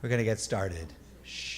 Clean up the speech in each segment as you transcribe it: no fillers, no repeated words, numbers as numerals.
We're going to get started. Shh.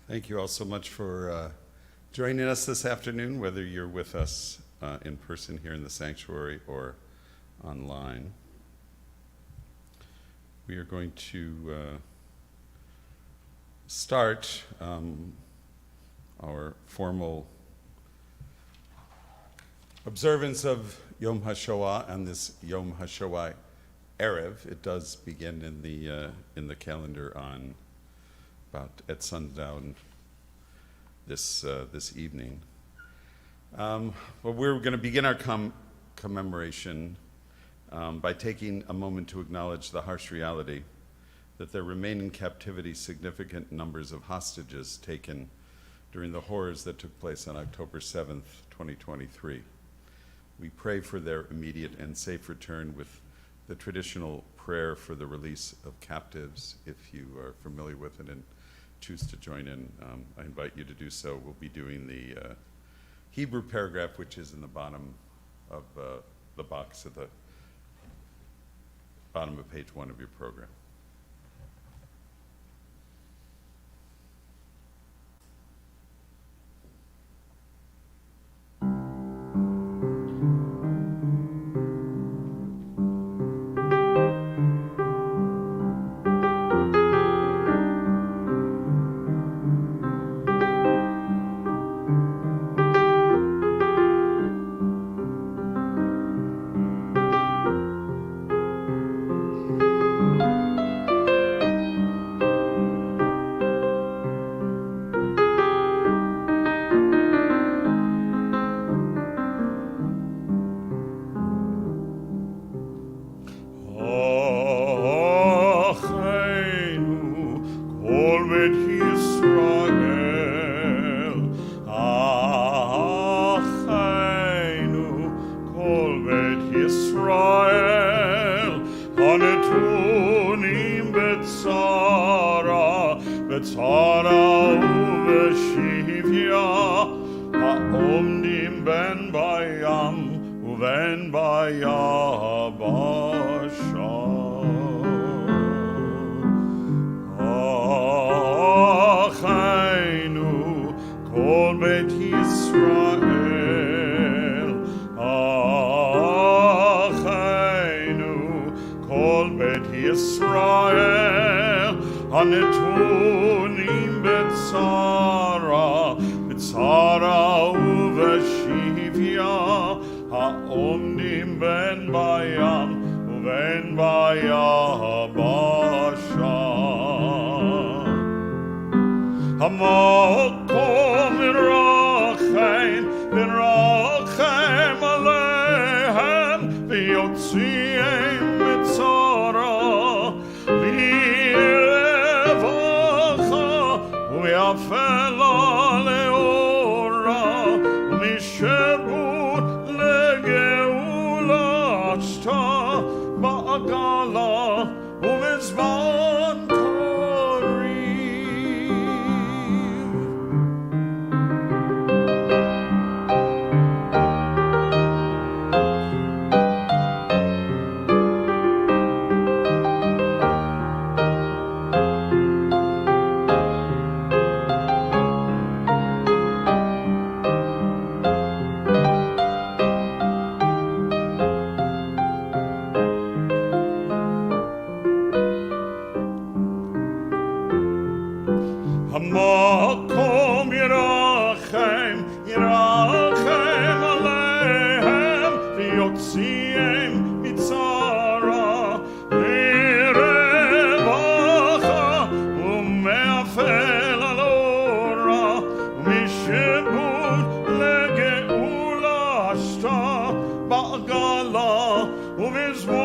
Thank you all so much for joining us this afternoon, whether you're with us in person here in the sanctuary or online. We are going to start our formal observance of Yom HaShoah and this Yom HaShoah Erev. It does begin in the calendar on about at sundown this evening. Well, we're going to begin our commemoration by taking a moment to acknowledge the harsh reality that there remain in captivity significant numbers of hostages taken during the horrors that took place on October 7th, 2023. We pray for their immediate and safe return with the traditional prayer for the release of captives. If you are familiar with it and choose to join in, I invite you to do so. We'll be doing the Hebrew paragraph, which is in the bottom of the box at the bottom of page 1 of your program. Kol bet Yisrael כל בית ישראל הנתונים בצרה, בצרה ובשביה, העומדים בין בים ובין ביבשה. המקום ירחם עליהם ויוציאם מצרה, לרווחה ויפלה לאורה, ומשעבוד לגאולה שתה בעגלה ובזמן המקום ירחם עליהם ויוציאם מצרה, לרווחה ומעפל על אורה, ומשעבוד לגאולה שתה בעגלה ובזמן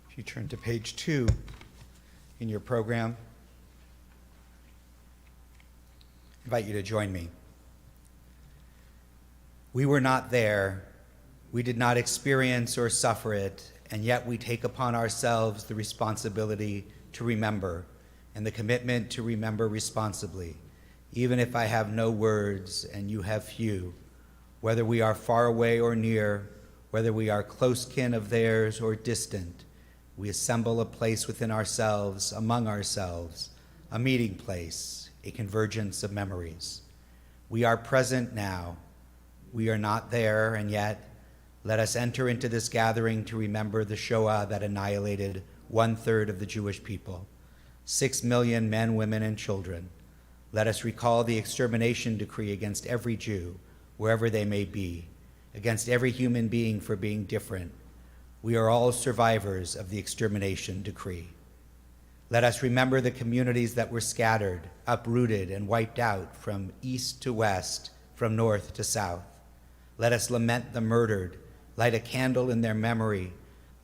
If you turn to page 2 in your program, I invite you to join me. We were not there, we did not experience or suffer it, and yet we take upon ourselves the responsibility to remember and the commitment to remember responsibly, even if I have no words and you have few, whether we are far away or near, whether we are close kin of theirs or distant. We assemble a place within ourselves, among ourselves, a meeting place, a convergence of memories. We are present now. We are not there, and yet let us enter into this gathering to remember the Shoah that annihilated 1/3 of the Jewish people, 6 million men, women, and children. Let us recall the extermination decree against every Jew, wherever they may be, against every human being for being different. We are all survivors of the extermination decree. Let us remember the communities that were scattered, uprooted, and wiped out from east to west, from north to south. Let us lament the murdered, light a candle in their memory.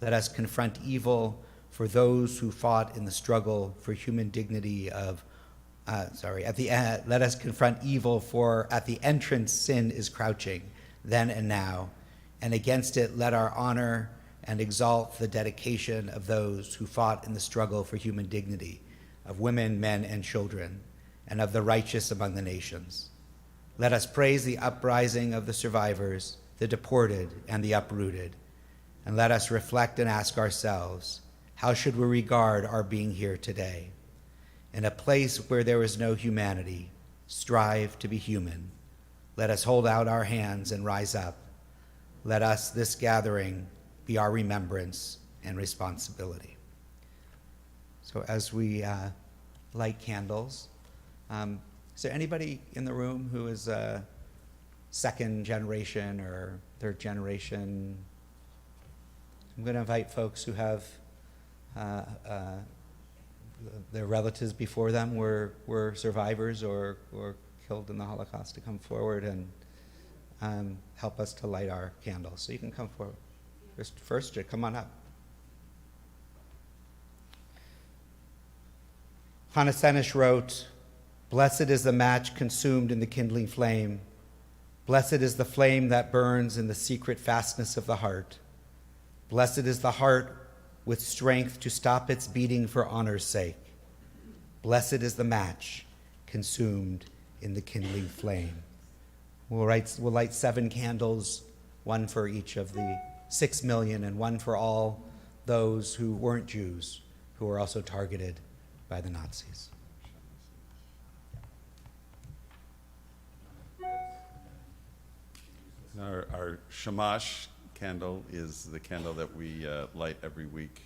Let us confront evil for those who fought in the struggle for human dignity let us confront evil, for at the entrance sin is crouching, then and now, and against it let our honor and exalt the dedication of those who fought in the struggle for human dignity, of women, men, and children, and of the righteous among the nations. Let us praise the uprising of the survivors, the deported, and the uprooted, and let us reflect and ask ourselves, how should we regard our being here today? In a place where there is no humanity, strive to be human. Let us hold out our hands and rise up. Let us, this gathering, be our remembrance and responsibility. So as we light candles, is there anybody in the room who is a second generation or third generation? I'm going to invite folks who have their relatives before them were survivors or killed in the Holocaust to come forward and help us to light our candles. So you can come forward. First, come on up. Hannah Senish wrote, "Blessed is the match consumed in the kindling flame. Blessed is the flame that burns in the secret fastness of the heart. Blessed is the heart with strength to stop its beating for honor's sake. Blessed is the match consumed in the kindling flame. We'll light 7 candles, one for each of the 6 million and one for all those who weren't Jews, who were also targeted by the Nazis. Our Shamash candle is the candle that we light every week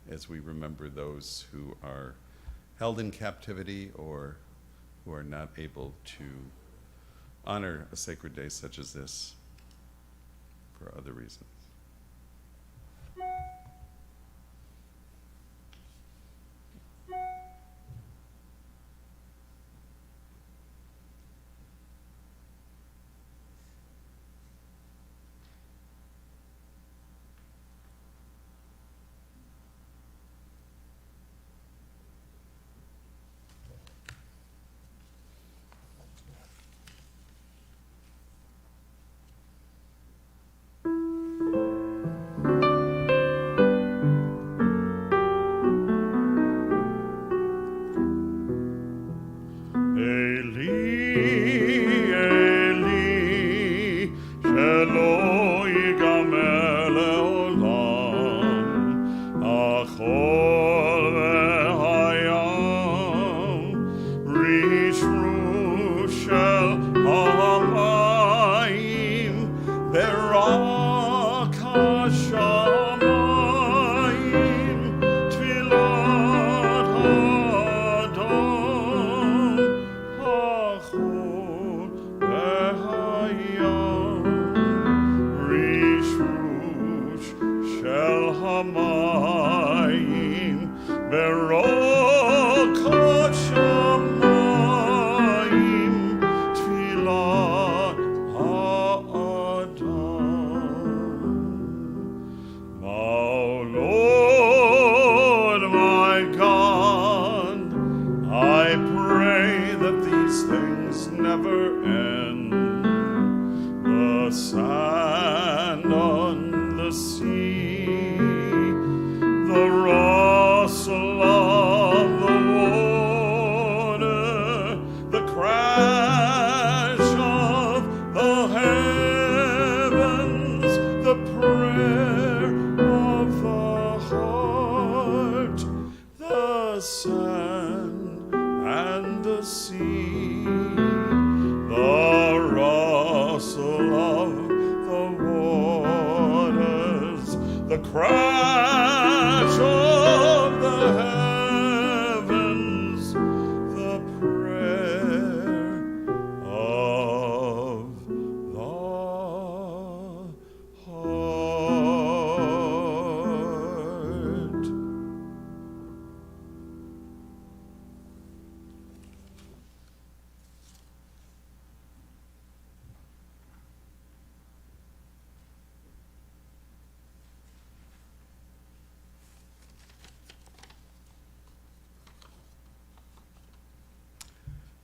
as we remember those who are held in captivity or who are not able to honor a sacred day such as this for other reasons.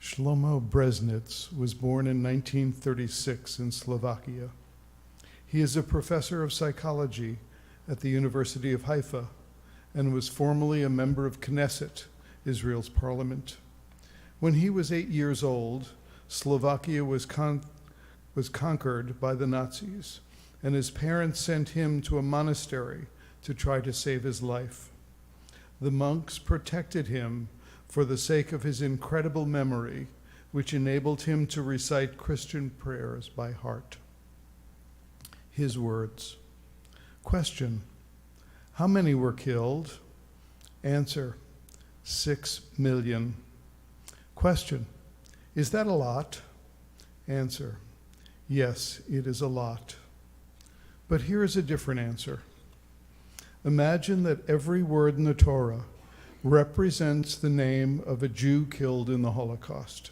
Shlomo Brezhnitz was born in 1936 in Slovakia. He is a professor of psychology at the University of Haifa and was formerly a member of Knesset, Israel's parliament. When he was 8 years old, Slovakia was conquered by the Nazis, and his parents sent him to a monastery to try to save his life. The monks protected him for the sake of his incredible memory, which enabled him to recite Christian prayers by heart. His words. Question: how many were killed? Answer: 6 million. Question: is that a lot? Answer: yes, it is a lot. But here is a different answer. Imagine that every word in the Torah represents the name of a Jew killed in the Holocaust.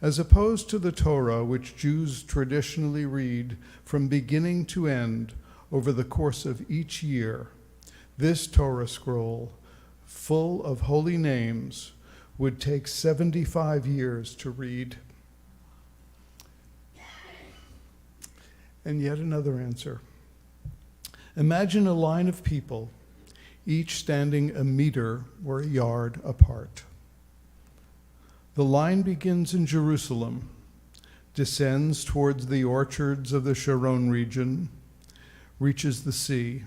As opposed to the Torah, which Jews traditionally read from beginning to end over the course of each year, this Torah scroll, full of holy names, would take 75 years to read. And yet another answer. Imagine a line of people, each standing a meter or a yard apart. The line begins in Jerusalem, descends towards the orchards of the Sharon region, reaches the sea,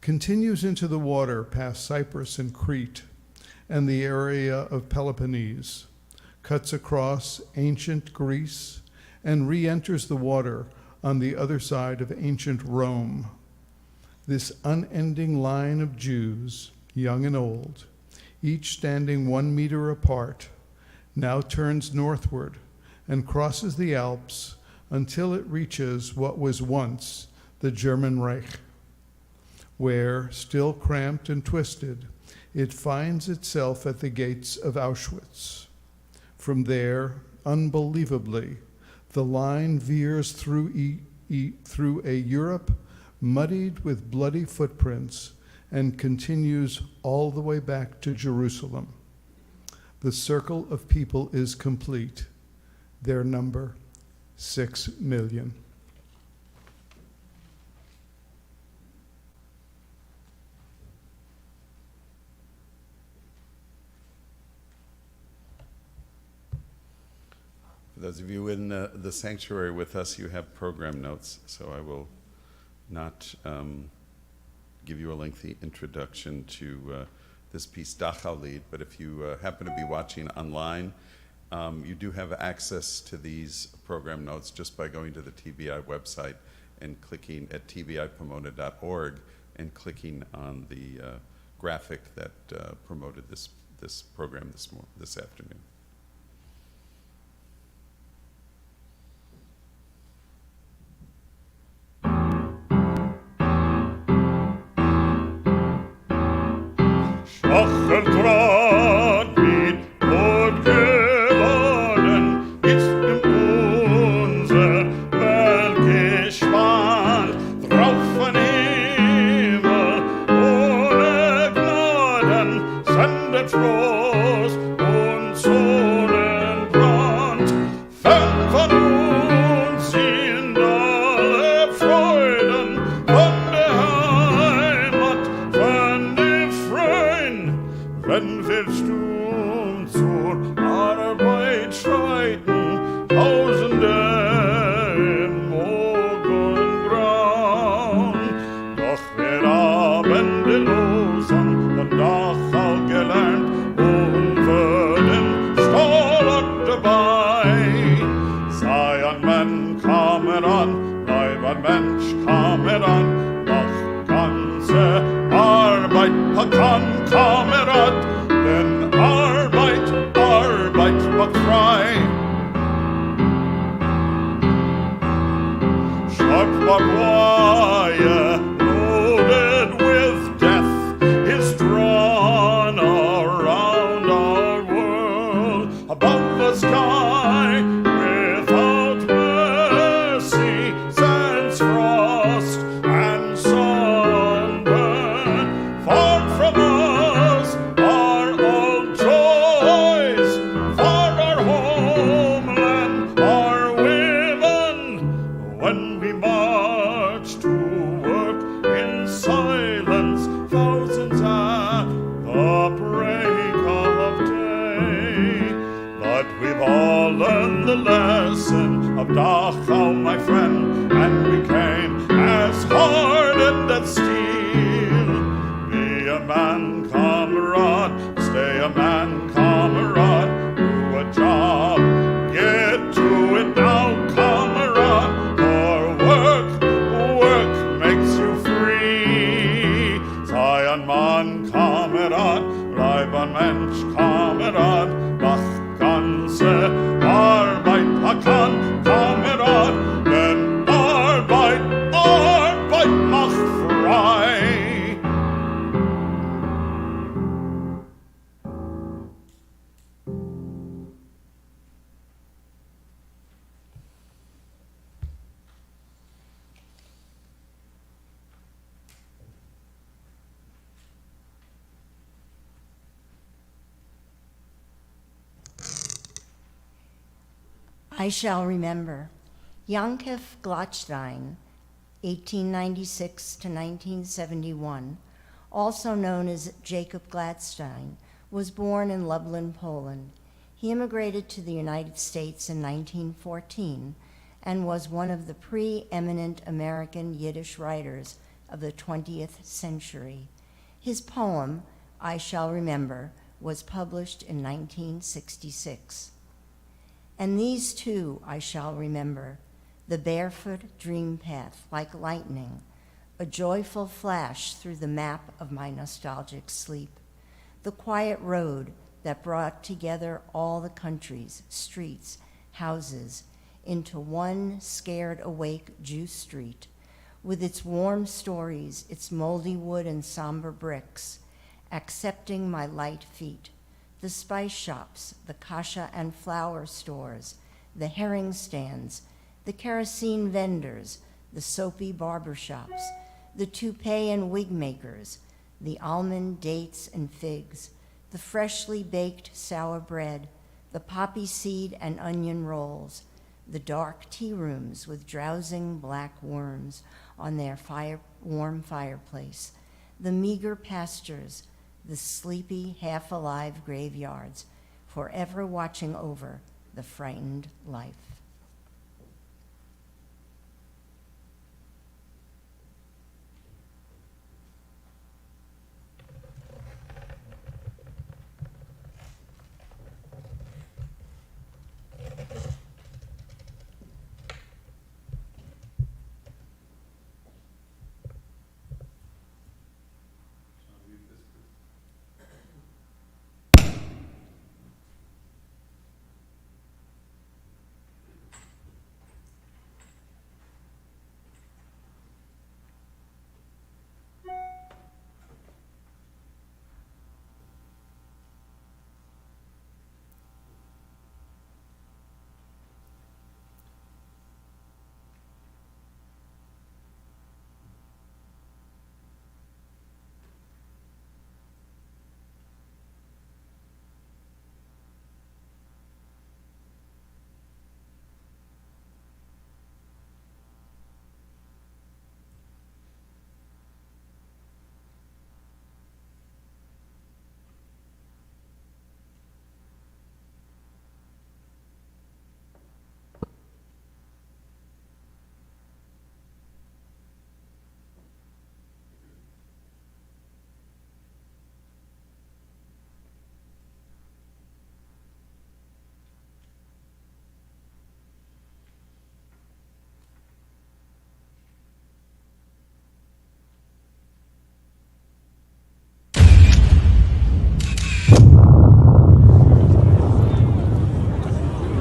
continues into the water past Cyprus and Crete and the area of Peloponnese, cuts across ancient Greece, and re-enters the water on the other side of ancient Rome. This unending line of Jews, young and old, each standing 1 meter apart, now turns northward and crosses the Alps until it reaches what was once the German Reich, where, still cramped and twisted, it finds itself at the gates of Auschwitz. From there, unbelievably, the line veers through a Europe muddied with bloody footprints and continues all the way back to Jerusalem. The circle of people is complete. Their number, 6 million. For those of you in the sanctuary with us, you have program notes, so I will not give you a lengthy introduction to this piece, Dachau Lied, but if you happen to be watching online, you do have access to these program notes just by going to the TBI website and clicking at tbipomona.org and clicking on the graphic that promoted this program this afternoon. Schwacher Draht mit Brot geworden, ist in unser Welt gespannt, drauf von Himmel ohne Gnaden, sendet Trost und Sonnenbrand. Fern von uns sind alle Freuden, von der Heimat, von den Freunden. Wenn wir stumm zur Arbeit schreiten, Tausende im Morgengrauen. Doch wir haben die Losung der Dachau gelernt und würden stolz dabei. Sei ein Mensch, Kamerad, bleib ein Mensch, Kamerad, mach ganze Arbeit, kann Kamerad, denn Arbeit macht frei. Sharp barbed wire, loaded with death, is drawn around our world. Above the sky, without mercy, sands frost and sunburn. Far from us are all joys, far our homeland, our women. When we march to work in silence, thousands at the break of day. But we've all learned the lesson of Dachau, my friend, and we came as hardened as steel. Be a man, comrade, stay a man, comrade, do a job, get to it now, comrade, for work makes you free. Sei ein Mann, Kamerad, bleib ein Mensch, Kamerad, mach ganze Arbeit, kann Kamerad, denn Arbeit macht frei. I shall remember. Yankov Gladstein, 1896 to 1971, also known as Jacob Gladstein, was born in Lublin, Poland. He immigrated to the United States in 1914 and was one of the preeminent American Yiddish writers of the 20th century. His poem, I Shall Remember, was published in 1966. And these too I shall remember, the barefoot dream path like lightning, a joyful flash through the map of my nostalgic sleep, the quiet road that brought together all the countries, streets, houses, into one scared awake Jew street, with its warm stories, its moldy wood and somber bricks, accepting my light feet, the spice shops, the kasha and flour stores, the herring stands, the kerosene vendors, the soapy barber shops, the toupee and wig makers, the almond, dates, and figs, the freshly baked sour bread, the poppy seed and onion rolls, the dark tea rooms with drowsing black worms on their warm fireplace, the meager pastures, the sleepy, half-alive graveyards, forever watching over the frightened life.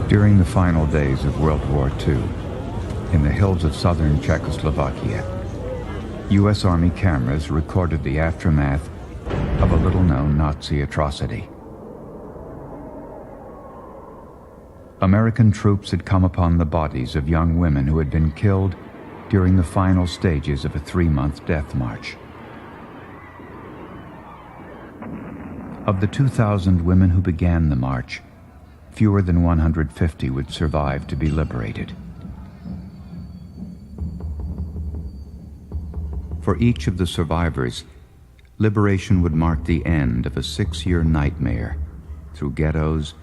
During the final days of World War II, in the hills of southern Czechoslovakia, U.S. Army cameras recorded the aftermath of a little-known Nazi atrocity. American troops had come upon the bodies of young women who had been killed during the final stages of a 3-month death march. Of the 2,000 women who began the march, fewer than 150 would survive to be liberated. For each of the survivors, liberation would mark the end of a 6-year nightmare through ghettos,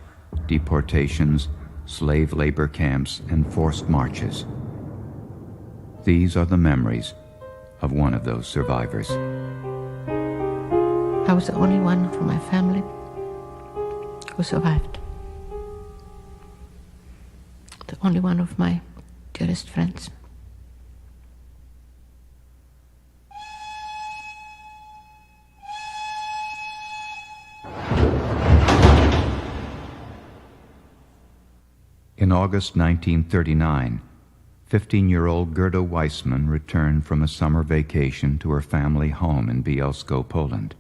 deportations, slave labor camps, and forced marches. These are the memories of one of those survivors. I was the only one from my family who survived. The only one of my dearest friends. In August 1939, 15-year-old Gerda Weissman returned from a summer vacation to her family home in Bielsko, Poland.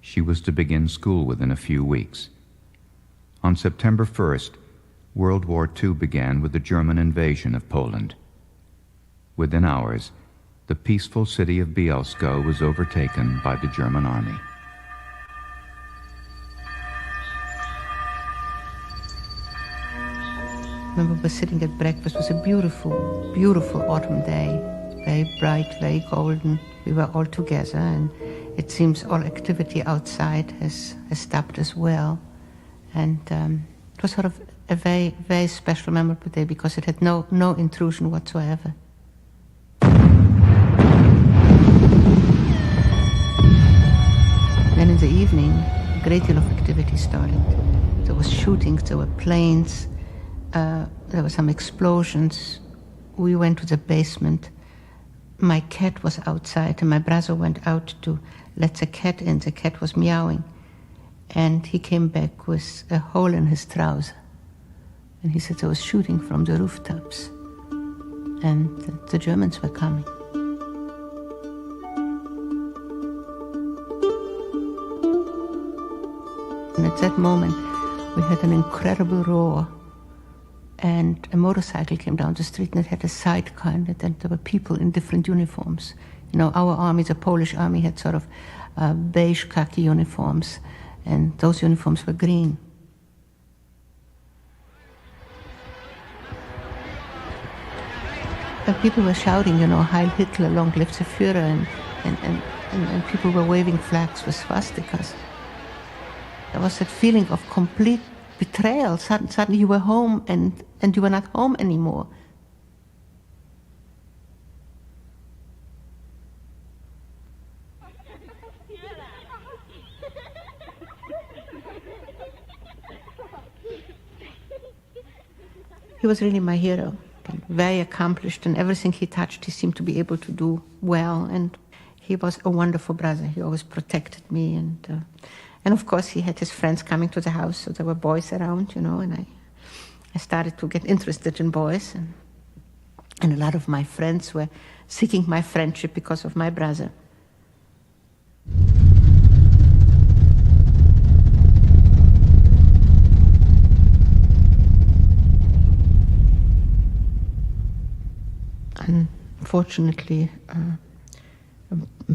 She was to begin school within a few weeks. On September 1st, World War II began with the German invasion of Poland. Within hours, the peaceful city of Bielsko was overtaken by the German army. I remember we were sitting at breakfast. It was a beautiful, beautiful autumn day. Very bright, very golden. We were all together, and it seems all activity outside has stopped as well. And it was sort of a very, very special, memorable day because it had no intrusion whatsoever. Then in the evening, a great deal of activity started. There was shootings, there were planes, there were some explosions. We went to the basement. My cat was outside, and my brother went out to let the cat in. The cat was meowing. And he came back with a hole in his trouser. And he said there was shooting from the rooftops. And the Germans were coming. And at that moment, we had an incredible roar. And a motorcycle came down the street, and it had a sidecar, and there were people in different uniforms. You know, our army, the Polish army, had sort of beige khaki uniforms, and those uniforms were green. And people were shouting, you know, Heil Hitler, long live the Führer, and people were waving flags with swastikas. There was that feeling of complete betrayal. Suddenly you were home, and you were not home anymore. He was really my hero, very accomplished, and everything he touched he seemed to be able to do well, and he was a wonderful brother. He always protected me, and of course he had his friends coming to the house, so there were boys around, you know, and I started to get interested in boys, and a lot of my friends were seeking my friendship because of my brother. Unfortunately,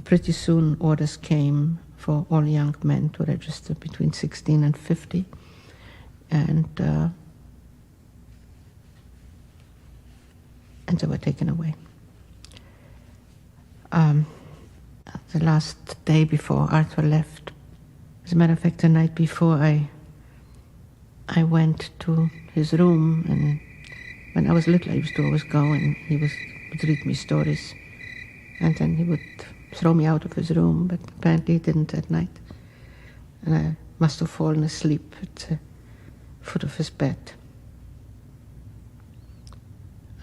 pretty soon orders came for all young men to register between 16 and 50, and they were taken away. The last day before Arthur left, as a matter of fact, the night before, I went to his room, and when I was little, I used to always go, and he would read me stories, and then he would throw me out of his room, but apparently he didn't that night. And I must have fallen asleep at the foot of his bed.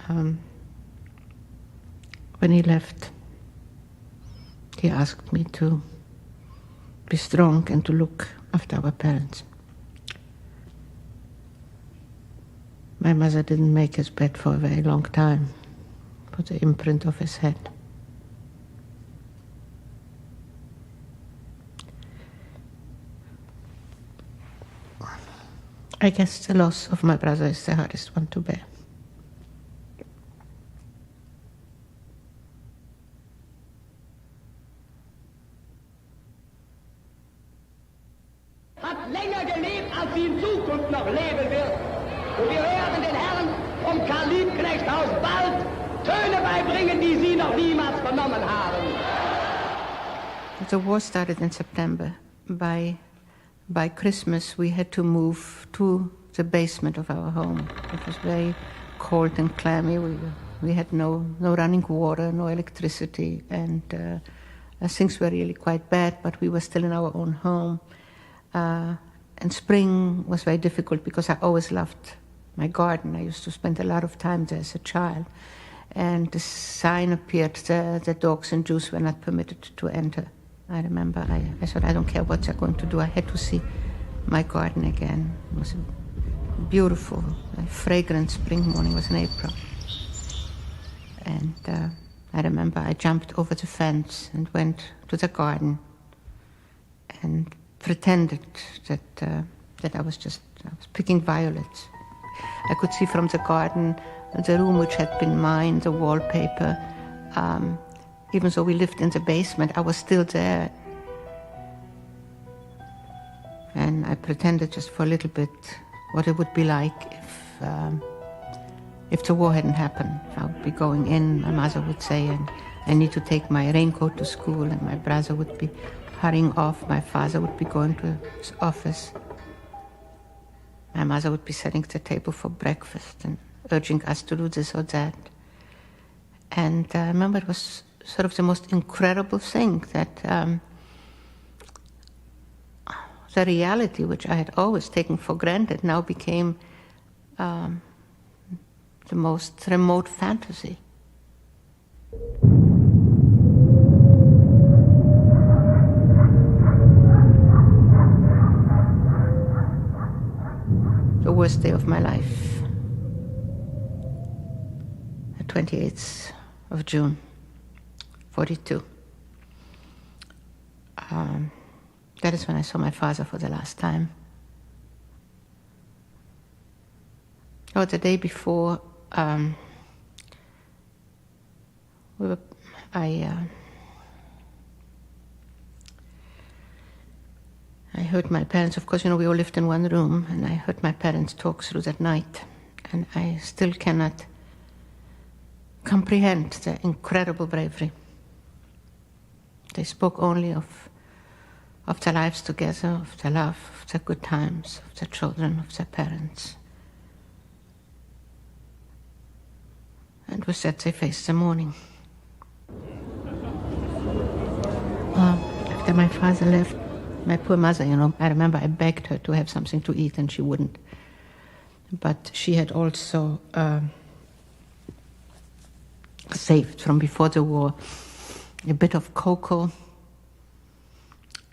When he left, he asked me to be strong and to look after our parents. My mother didn't make his bed for a very long time, for the imprint of his head. I guess the loss of my brother is the hardest one to bear. Hat länger gelebt, als sie in Zukunft noch leben wird. Und wir hören den Herrn vom Karl-Liebknecht-Haus bald Töne beibringen, die sie noch niemals vernommen haben. The war started in September. By Christmas, we had to move to the basement of our home. It was very cold and clammy. We had no running water, no electricity, and things were really quite bad, but we were still in our own home. And spring was very difficult because I always loved my garden. I used to spend a lot of time there as a child. And the sign appeared that the dogs and Jews were not permitted to enter. I remember I thought, I don't care what they're going to do. I had to see my garden again. It was a beautiful, fragrant spring morning. It was in April. And I remember I jumped over the fence and went to the garden and pretended that I was picking violets. I could see from the garden the room which had been mine, the wallpaper. Even though we lived in the basement, I was still there. And I pretended just for a little bit what it would be like if the war hadn't happened. I would be going in, my mother would say, and I need to take my raincoat to school, and my brother would be hurrying off, my father would be going to his office. my mother would be setting the table for breakfast and urging us to do this or that. And I remember it was sort of the most incredible thing that the reality, which I had always taken for granted, now became the most remote fantasy. The worst day of my life, the 28th of June, 42. That is when I saw my father for the last time. Oh, the day before, I heard my parents, of course, we all lived in one room, and I heard my parents talk through that night, and I still cannot comprehend their incredible bravery. They spoke only of their lives together, of their love, of their good times, of their children, of their parents. And with that, they faced the morning. After my father left, my poor mother, I remember I begged her to have something to eat, and she wouldn't. But she had also saved from before the war a bit of cocoa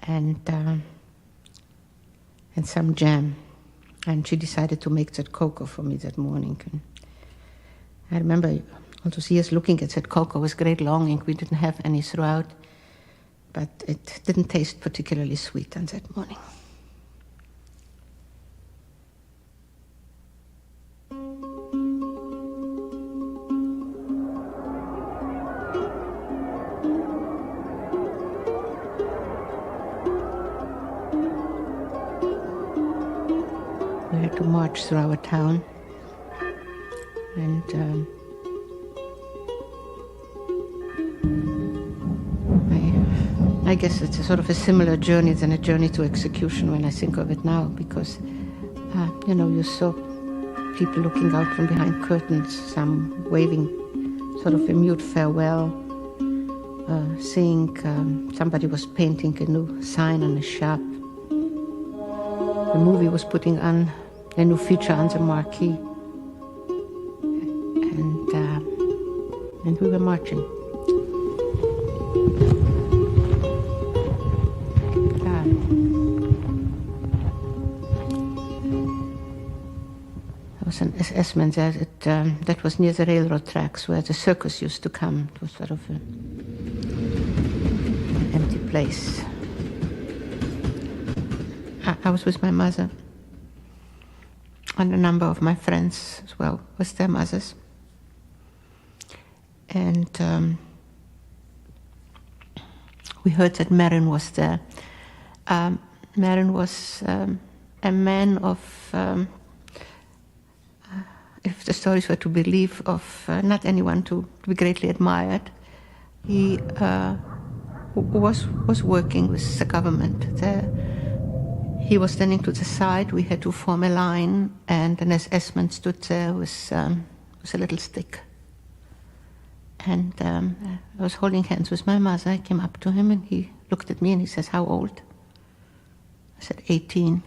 and some jam. And she decided to make that cocoa for me that morning. And I remember all those years looking at that cocoa with great longing. We didn't have any throughout, but it didn't taste particularly sweet on that morning. We had to march through our town, and I guess it's a sort of a similar journey than a journey to execution when I think of it now, because, you saw people looking out from behind curtains, some waving sort of a mute farewell, seeing somebody was painting a new sign on a shop. The movie was putting on a new feature on the marquee, and we were marching. There was an SS-man there that was near the railroad tracks where the circus used to come. It was sort of an empty place. I was with my mother, and a number of my friends as well with their mothers. And we heard that Marin was there. Marin was a man of, if the stories were to believe, of not anyone to be greatly admired. He was working with the government. He was standing to the side. We had to form a line, and an SS-man stood there with a little stick. And I was holding hands with my mother. I came up to him, and he looked at me, and he says, "How old?" I said, 18.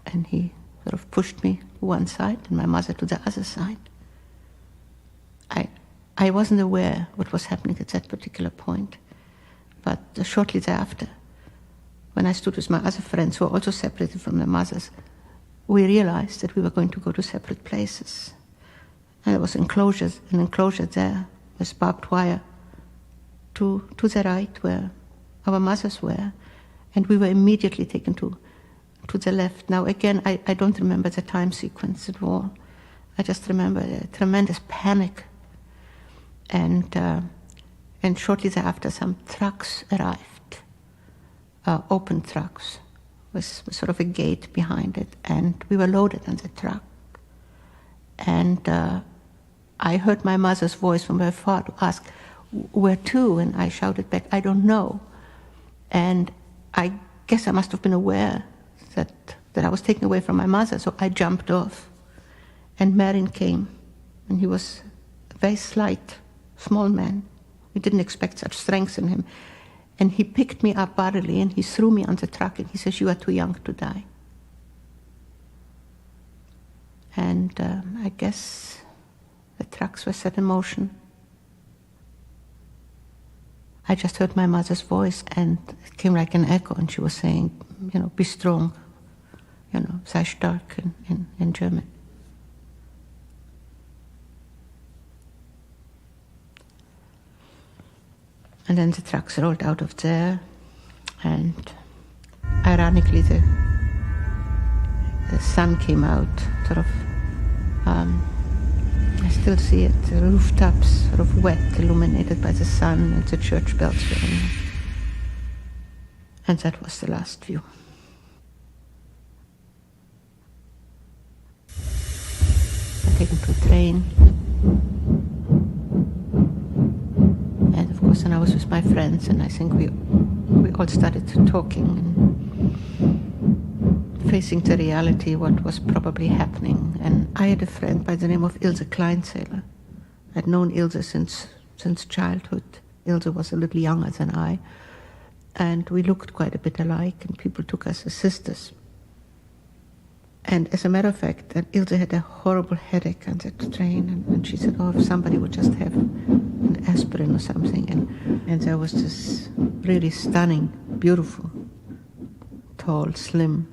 And he sort of pushed me to one side, and my mother to the other side. I wasn't aware what was happening at that particular point, but shortly thereafter, when I stood with my other friends who were also separated from their mothers, we realized that we were going to go to separate places. And there was an enclosure there with barbed wire to the right where our mothers were, and we were immediately taken to the left. Now again, I don't remember the time sequence at all. I just remember a tremendous panic. And shortly thereafter, some trucks arrived, open trucks, with sort of a gate behind it, and we were loaded on the truck. And I heard my mother's voice from very far to ask, "Where to?" And I shouted back, "I don't know." And I guess I must have been aware that that I was taken away from my mother, so I jumped off. And Marin came, and he was a very slight, small man. We didn't expect such strength in him. And he picked me up bodily, and he threw me on the truck, and he says, "You are too young to die." And I guess the trucks were set in motion. I just heard my mother's voice, and it came like an echo, and she was saying, "Be strong, sei stark" in German. And then the trucks rolled out of there, and ironically the sun came out, sort of, I still see it, the rooftops sort of wet, illuminated by the sun, and the church bells were ringing. And that was the last view. Taken to a train. And of course, then I was with my friends, and I think we all started talking and facing the reality, what was probably happening. And I had a friend by the name of Ilse Kleinzähler. I'd known Ilse since childhood. Ilse was a little younger than I, and we looked quite a bit alike, and people took us as sisters. And as a matter of fact, Ilse had a horrible headache on that train, and she said, "Oh, if somebody would just have an aspirin or something." And there was this really stunning, beautiful, tall, slim,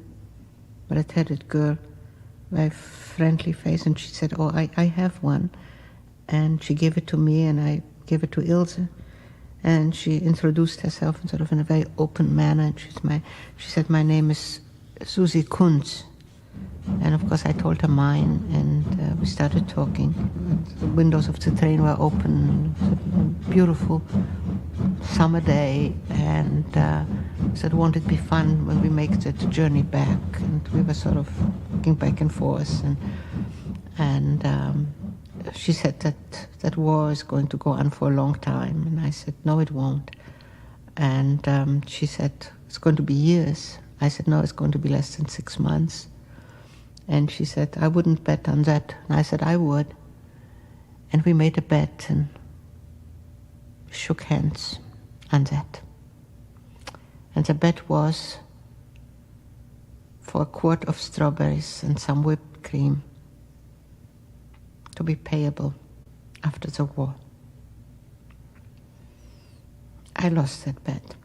red-headed girl, very friendly face, and she said, "Oh, I have one." And she gave it to me, and I gave it to Ilse. And she introduced herself in sort of in a very open manner. And she said, "My name is Susi Kunz." And of course I told her mine, and we started talking. And the windows of the train were open. It was a beautiful summer day, and said, "Won't it be fun when we make the journey back?" And we were sort of looking back and forth, and she said that war is going to go on for a long time, and I said, "No, it won't." And she said, "It's going to be years." I said, "No, it's going to be less than 6 months." And she said, "I wouldn't bet on that." And I said, "I would." And we made a bet and shook hands on that. And the bet was for a quart of strawberries and some whipped cream to be payable after the war. I lost that bet.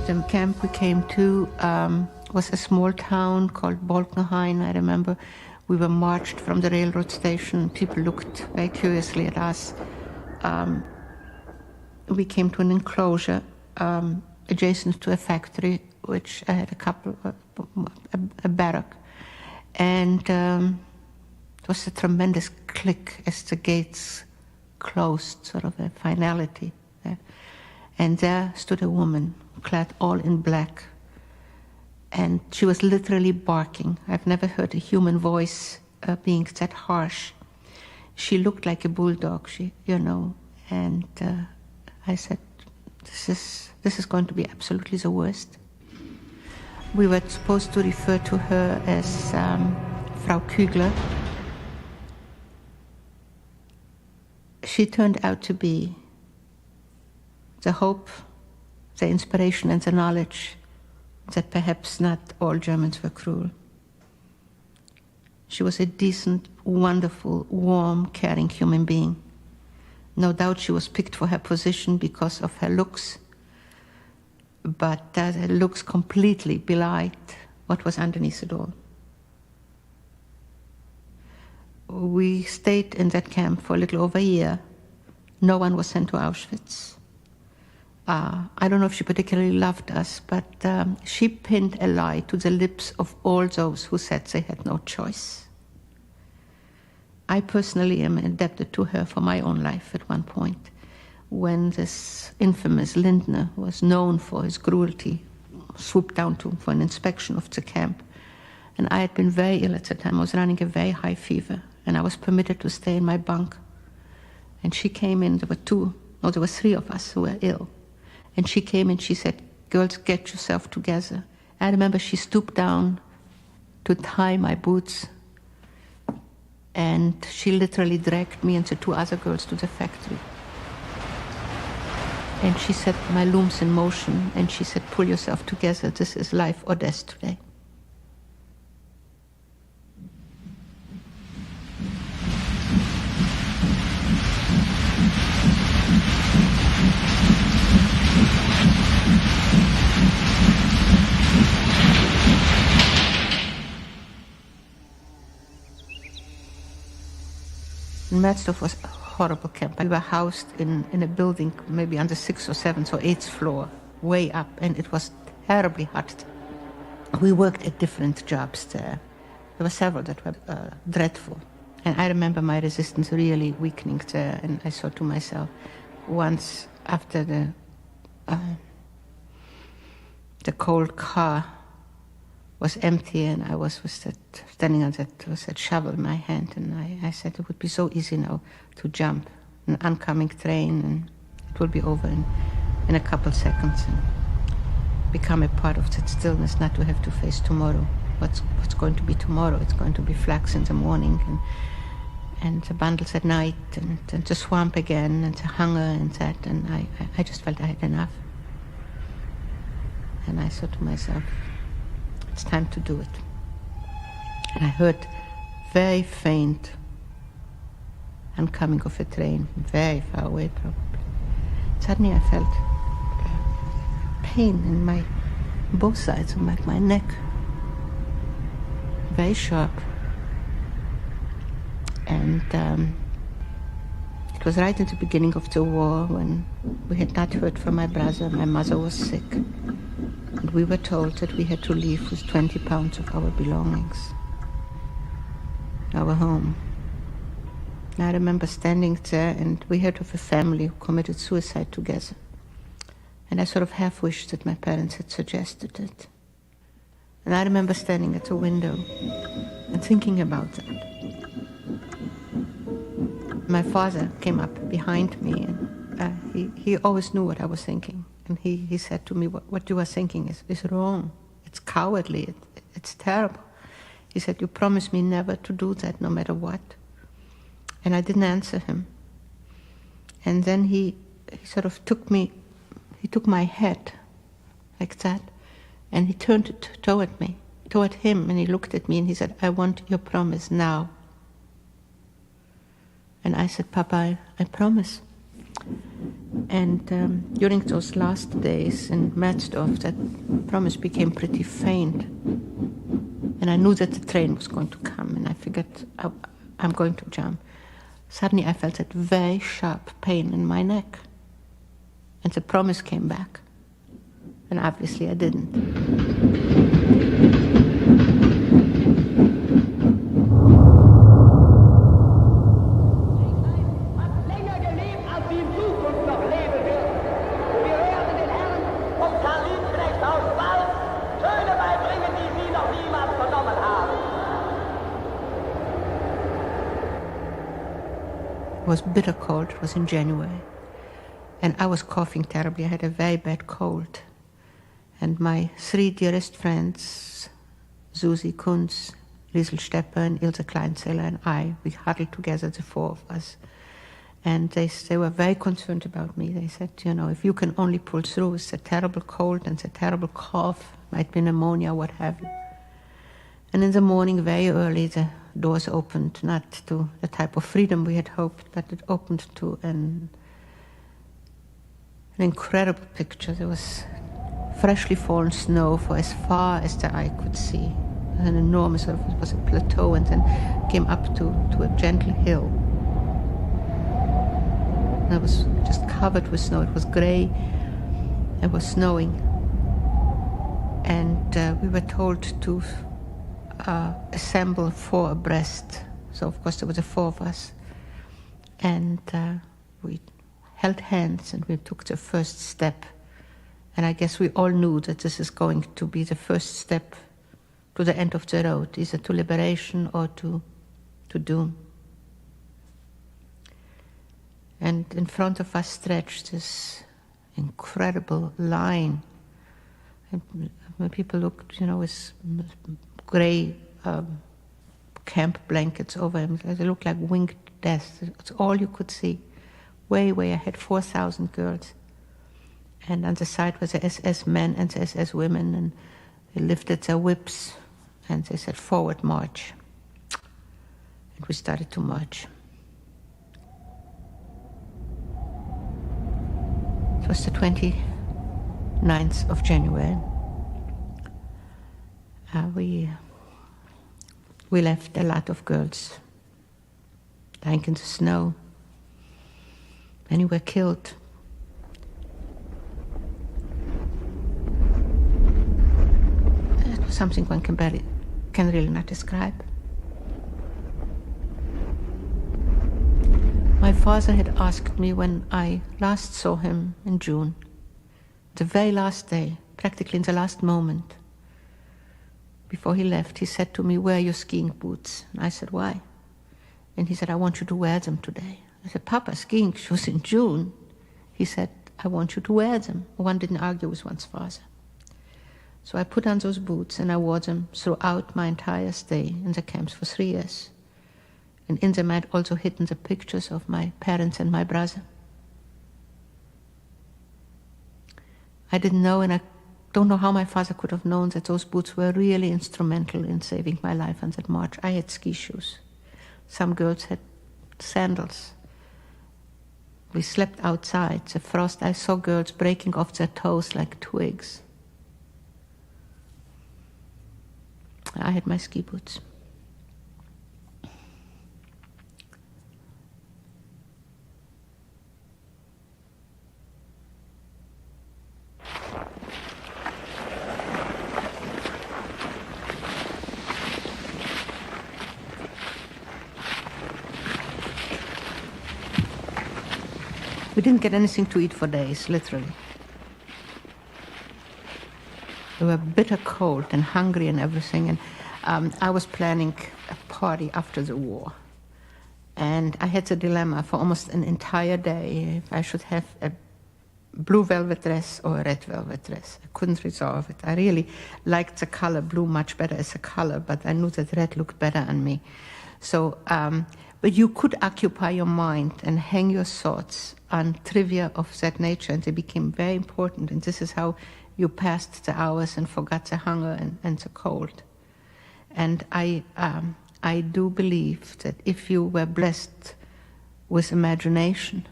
The camp we came to was a small town called Bolkenhain. I remember we were marched from the railroad station. People looked very curiously at us. We came to an enclosure adjacent to a factory, which had a barrack. And it was a tremendous click as the gates closed, sort of a finality there. And there stood a woman, clad all in black. And she was literally barking. I've never heard a human voice being that harsh. She looked like a bulldog, and I said, this is going to be absolutely the worst. We were supposed to refer to her as Frau Kügler. She turned out to be the hope, the inspiration, and the knowledge that perhaps not all Germans were cruel. She was a decent, wonderful, warm, caring human being. No doubt she was picked for her position because of her looks, but her looks completely belied what was underneath it all. We stayed in that camp for a little over a year. No one was sent to Auschwitz. I don't know if she particularly loved us, but she pinned a lie to the lips of all those who said they had no choice. I personally am indebted to her for my own life at one point, when this infamous Lindner, who was known for his cruelty, swooped down for an inspection of the camp. And I had been very ill at the time. I was running a very high fever, and I was permitted to stay in my bunk. And she came in, there were 3 of us who were ill. And she came in, she said, "Girls, get yourself together." I remember she stooped down to tie my boots, and she literally dragged me and the 2 other girls to the factory. And she set my looms in motion, and she said, "Pull yourself together, this is life or death today." Metzdorf was a horrible camp. We were housed in a building maybe on the 6th or 7th or 8th floor, way up, and it was terribly hot. We worked at different jobs there. There were several that were dreadful. And I remember my resistance really weakening there, and I thought to myself, once after the cold car was empty, and I was standing with that shovel in my hand, and I said it would be so easy now to jump an oncoming train, and it will be over in a couple seconds, and become a part of that stillness, not to have to face tomorrow. What's going to be tomorrow? It's going to be flax in the morning, and the bundles at night, and the swamp again, and the hunger, and that, and I just felt I had enough. And I thought to myself, it's time to do it. And I heard very faint oncoming of a train, very far away probably. Suddenly I felt pain in both sides of my neck, very sharp. And it was right at the beginning of the war, when we had not heard from my brother. My mother was sick. And we were told that we had to leave with 20 pounds of our belongings, our home. And I remember standing there, and we heard of a family who committed suicide together. And I sort of half wished that my parents had suggested it. And I remember standing at the window and thinking about that. My father came up behind me, and he always knew what I was thinking. And he said to me, what you are thinking is wrong. It's cowardly. It's terrible. He said, "You promised me never to do that, no matter what." And I didn't answer him. And then he sort of took my head like that, and he turned it toward him, and he looked at me, and he said, "I want your promise now." And I said, "Papa, I promise." And during those last days in Metzdorf, that promise became pretty faint. And I knew that the train was going to come, and I figured I'm going to jump. Suddenly I felt that very sharp pain in my neck. And the promise came back. And obviously I didn't. It was bitter cold. It was in January. And I was coughing terribly. I had a very bad cold. And my 3 dearest friends, Susi Kunz, Liesl Stepper, and Ilse Kleinzeller, and I, we huddled together, the 4 of us. And they were very concerned about me. They said, if you can only pull through with the terrible cold and the terrible cough, might be pneumonia, what have you. And in the morning, very early, the doors opened, not to the type of freedom we had hoped, but it opened to an incredible picture. There was freshly fallen snow for as far as the eye could see. An enormous, it was a plateau, and then came up to a gentle hill. And it was just covered with snow. It was gray. It was snowing. And we were told to assemble 4 abreast. So, of course, there were the 4 of us. And we held hands, and we took the first step. And I guess we all knew that this is going to be the first step the end of the road, either to liberation or to doom. And in front of us stretched this incredible line. And when people looked, with gray camp blankets over him, they looked like winged death. It's all you could see. Way, way ahead, 4,000 girls. And on the side were the SS men and the SS women, and they lifted their whips and they said, "Forward march." And we started to march. It was the 29th of January. We left a lot of girls lying in the snow. Many were killed. It was something one can really not describe. My father had asked me when I last saw him in June, the very last day, practically in the last moment, before he left, he said to me, "Wear your skiing boots." And I said, "Why?" And he said, "I want you to wear them today." I said, "Papa, skiing shoes in June?" He said, "I want you to wear them." One didn't argue with one's father. So I put on those boots and I wore them throughout my entire stay in the camps for 3 years. And in them I'd also hidden the pictures of my parents and my brother. I didn't know, and I don't know how my father could have known that those boots were really instrumental in saving my life on that march. I had ski shoes. Some girls had sandals. We slept outside. The frost, I saw girls breaking off their toes like twigs. I had my ski boots. We didn't get anything to eat for days, literally. We were bitter cold and hungry and everything, and I was planning a party after the war. And I had the dilemma for almost an entire day if I should have a blue velvet dress or a red velvet dress. I couldn't resolve it. I really liked the color blue much better as a color, but I knew that red looked better on me. So, but you could occupy your mind and hang your thoughts on trivia of that nature, and they became very important, and this is how you passed the hours and forgot the hunger and the cold. And I do believe that if you were blessed with imagination,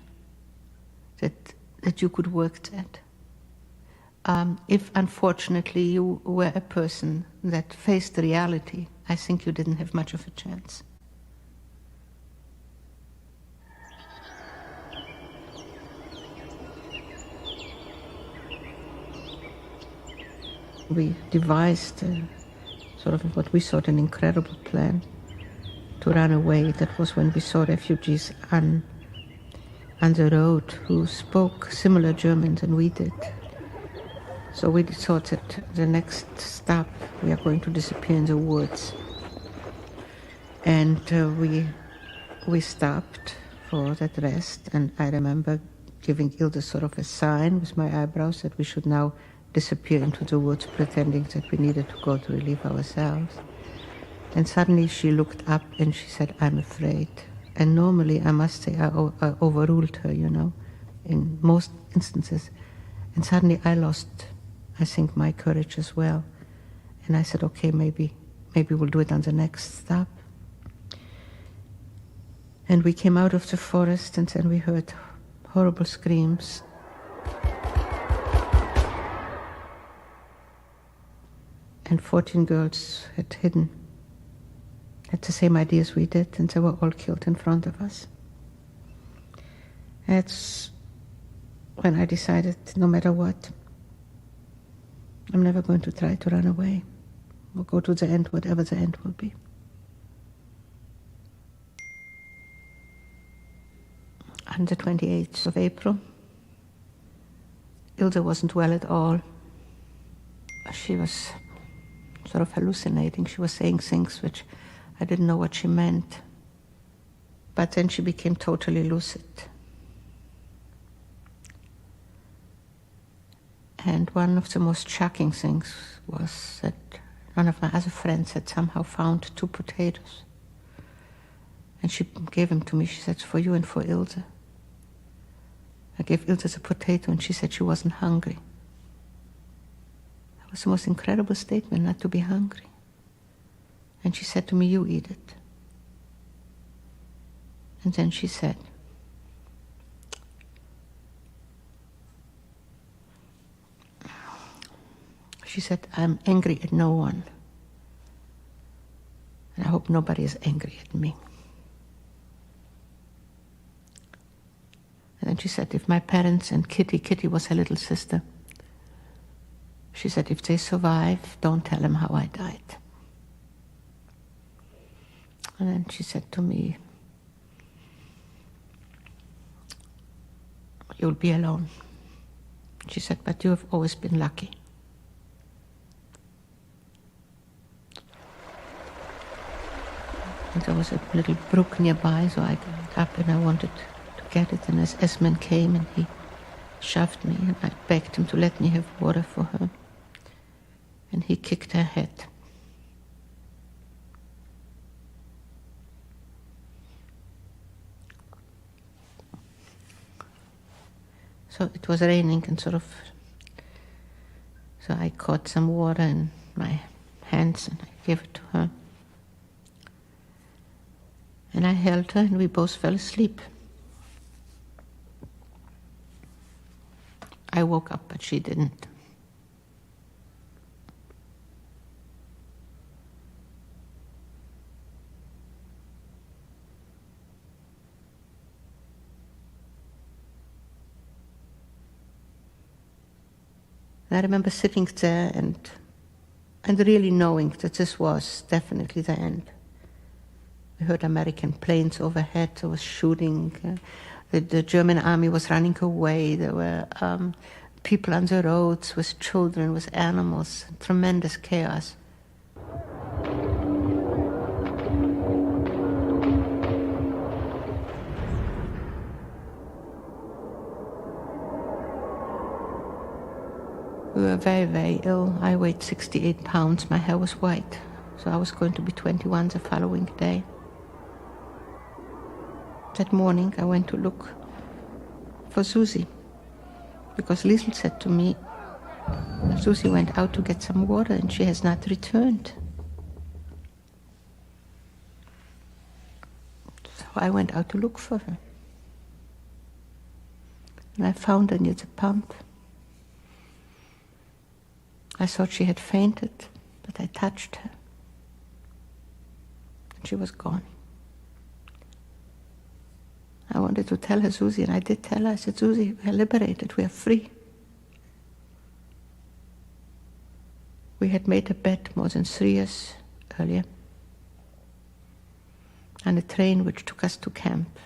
that you could work that. If unfortunately you were a person that faced reality, I think you didn't have much of a chance. We devised sort of what we thought an incredible plan to run away. That was when we saw refugees on the road who spoke similar German than we did. So we thought that the next stop, we are going to disappear in the woods. And we stopped for that rest, and I remember giving Ilda sort of a sign with my eyebrows that we should now disappear into the woods, pretending that we needed to go to relieve ourselves. And suddenly she looked up and she said, "I'm afraid." And normally, I must say, I overruled her, in most instances. And suddenly I lost, I think, my courage as well. And I said, "Okay, maybe we'll do it on the next stop." And we came out of the forest, and then we heard horrible screams. And 14 girls had the same ideas we did, and they were all killed in front of us. That's when I decided, no matter what, I'm never going to try to run away. We'll go to the end, whatever the end will be. On the 28th of April, Ilda wasn't well at all. She was sort of hallucinating. She was saying things which I didn't know what she meant. But then she became totally lucid. And one of the most shocking things was that one of my other friends had somehow found 2 potatoes. And she gave them to me. She said, "It's for you and for Ilse." I gave Ilse the potato and she said she wasn't hungry. That was the most incredible statement, not to be hungry. And she said to me, "You eat it." And then she said, "I'm angry at no one. And I hope nobody is angry at me." And then she said, if my parents and Kitty was her little sister, she said, if they survive, don't tell them how I died. And then she said to me, "You'll be alone." She said, "But you have always been lucky." And there was a little brook nearby, so I got up and I wanted to get it. And as Esmond came and he shoved me, and I begged him to let me have water for her. And he kicked her head. So it was raining and so I caught some water in my hands and I gave it to her. And I held her and we both fell asleep. I woke up, but she didn't. I remember sitting there and really knowing that this was definitely the end. We heard American planes overhead. There was shooting. The German army was running away. There were people on the roads with children, with animals. Tremendous chaos. We were very, very ill. I weighed 68 pounds. My hair was white. So I was going to be 21 the following day. That morning, I went to look for Susie. Because Liesl said to me, Susie went out to get some water and she has not returned. So I went out to look for her. And I found her near the pump. I thought she had fainted, but I touched her. And she was gone. I wanted to tell her, Susie, and I did tell her. I said, Susie, we are liberated, we are free. We had made a bet more than 3 years earlier on a train which took us to camp.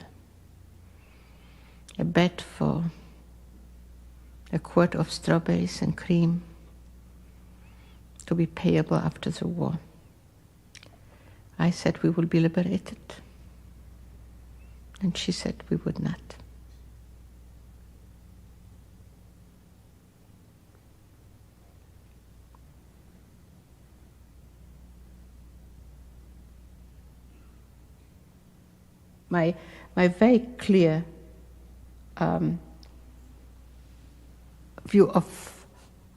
A bet for a quart of strawberries and cream to be payable after the war. I said we will be liberated. And she said we would not. My very clear view of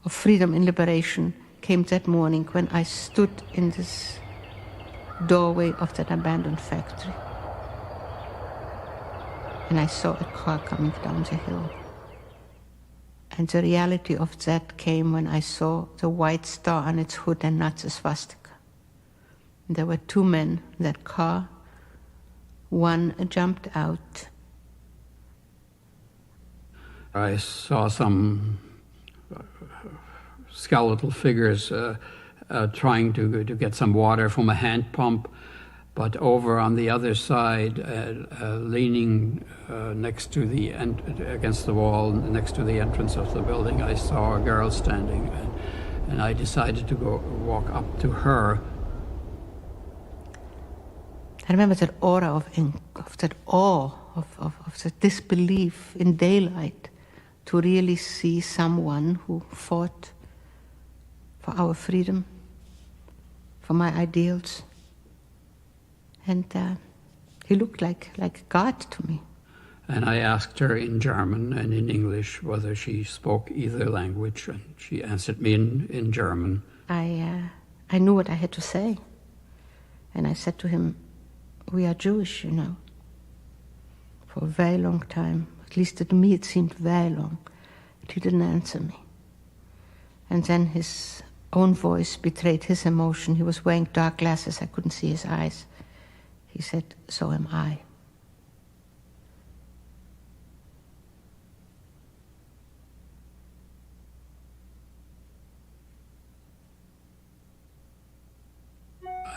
freedom and liberation came that morning when I stood in this doorway of that abandoned factory. And I saw a car coming down the hill. And the reality of that came when I saw the white star on its hood and not the swastika. And there were 2 men in that car. One jumped out. I saw some skeletal figures trying to get some water from a hand pump, but over on the other side, leaning next to against the wall, next to the entrance of the building, I saw a girl standing, and I decided to go walk up to her. I remember that aura of that awe, of the disbelief in daylight, to really see someone who fought for our freedom, for my ideals. And he looked like God to me. And I asked her in German and in English whether she spoke either language, and she answered me in German. I knew what I had to say. And I said to him, we are Jewish, you know. For a very long time, at least to me it seemed very long, but he didn't answer me. And then his own voice betrayed his emotion. He was wearing dark glasses, I couldn't see his eyes. He said, so am I.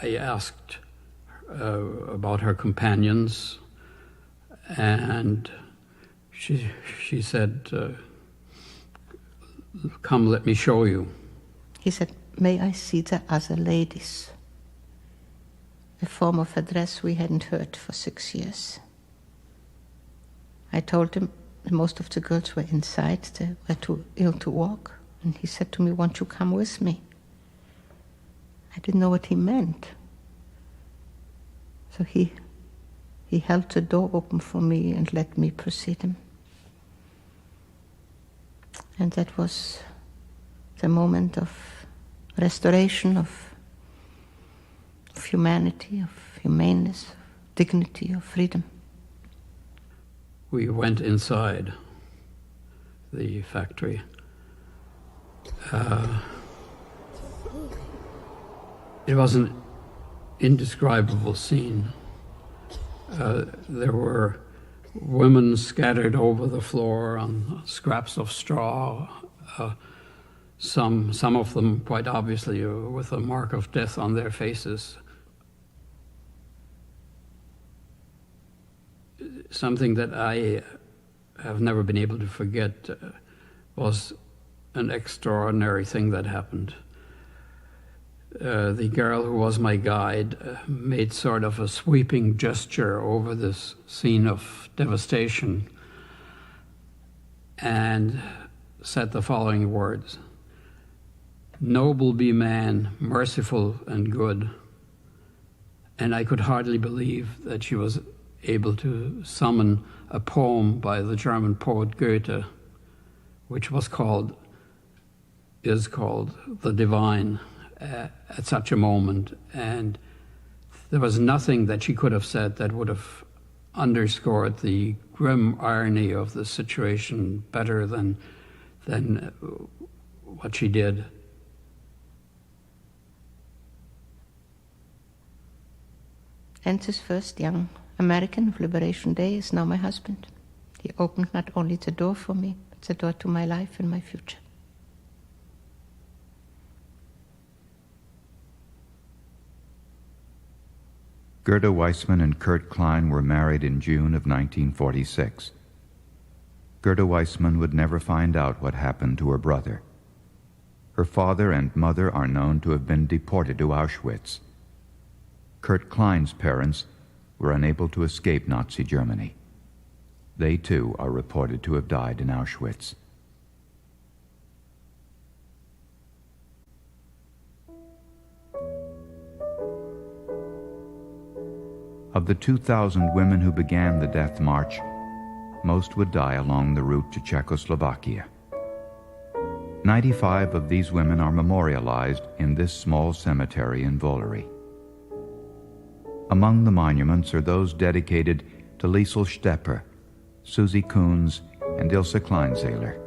I asked about her companions, and she said, come, let me show you. He said, may I see the other ladies? A form of address we hadn't heard for 6 years. I told him most of the girls were inside, they were too ill to walk, and he said to me, won't you come with me? I didn't know what he meant. So he held the door open for me and let me precede him. And that was the moment of restoration, of humanity, of humaneness, of dignity, of freedom. We went inside the factory. It was an indescribable scene. There were women scattered over the floor on scraps of straw, some of them quite obviously with a mark of death on their faces. Something that I have never been able to forget was an extraordinary thing that happened. The girl who was my guide made sort of a sweeping gesture over this scene of devastation and said the following words: "Noble be man, merciful and good." And I could hardly believe that she was able to summon a poem by the German poet Goethe, which is called The Divine, at such a moment. And there was nothing that she could have said that would have underscored the grim irony of the situation better than what she did. And this first young American of Liberation Day is now my husband. He opened not only the door for me, but the door to my life and my future. Gerda Weissman and Kurt Klein were married in June of 1946. Gerda Weissman would never find out what happened to her brother. Her father and mother are known to have been deported to Auschwitz. Kurt Klein's parents were unable to escape Nazi Germany. They too are reported to have died in Auschwitz. Of the 2,000 women who began the death march, most would die along the route to Czechoslovakia. 95 of these women are memorialized in this small cemetery in Volery. Among the monuments are those dedicated to Liesl Stepper, Susie Koons, and Ilse Kleinzahler,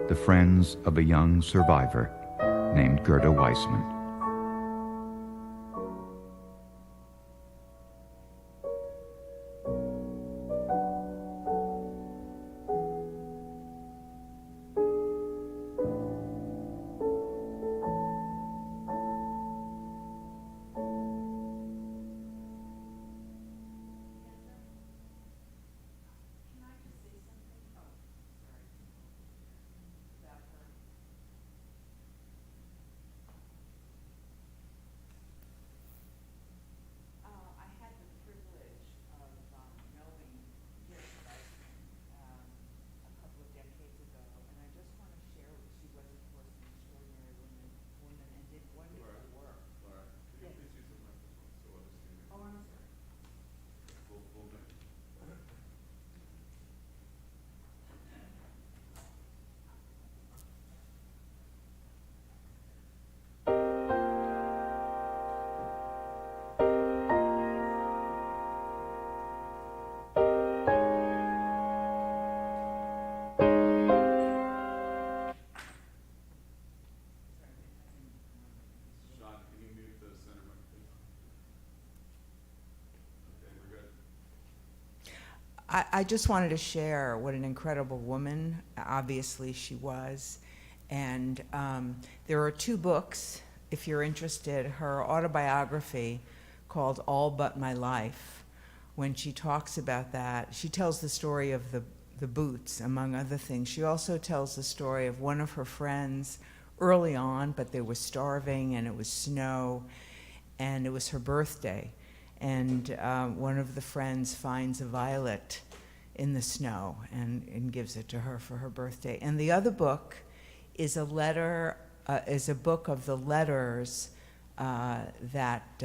the friends of a young survivor named Gerda Weissman. I just wanted to share what an incredible woman, obviously, she was. And there are 2 books, if you're interested. Her autobiography called All But My Life, when she talks about that, she tells the story of the boots, among other things. She also tells the story of one of her friends early on, but they were starving and it was snow, and it was her birthday. And one of the friends finds a violet in the snow and gives it to her for her birthday. And the other book is a book of the letters that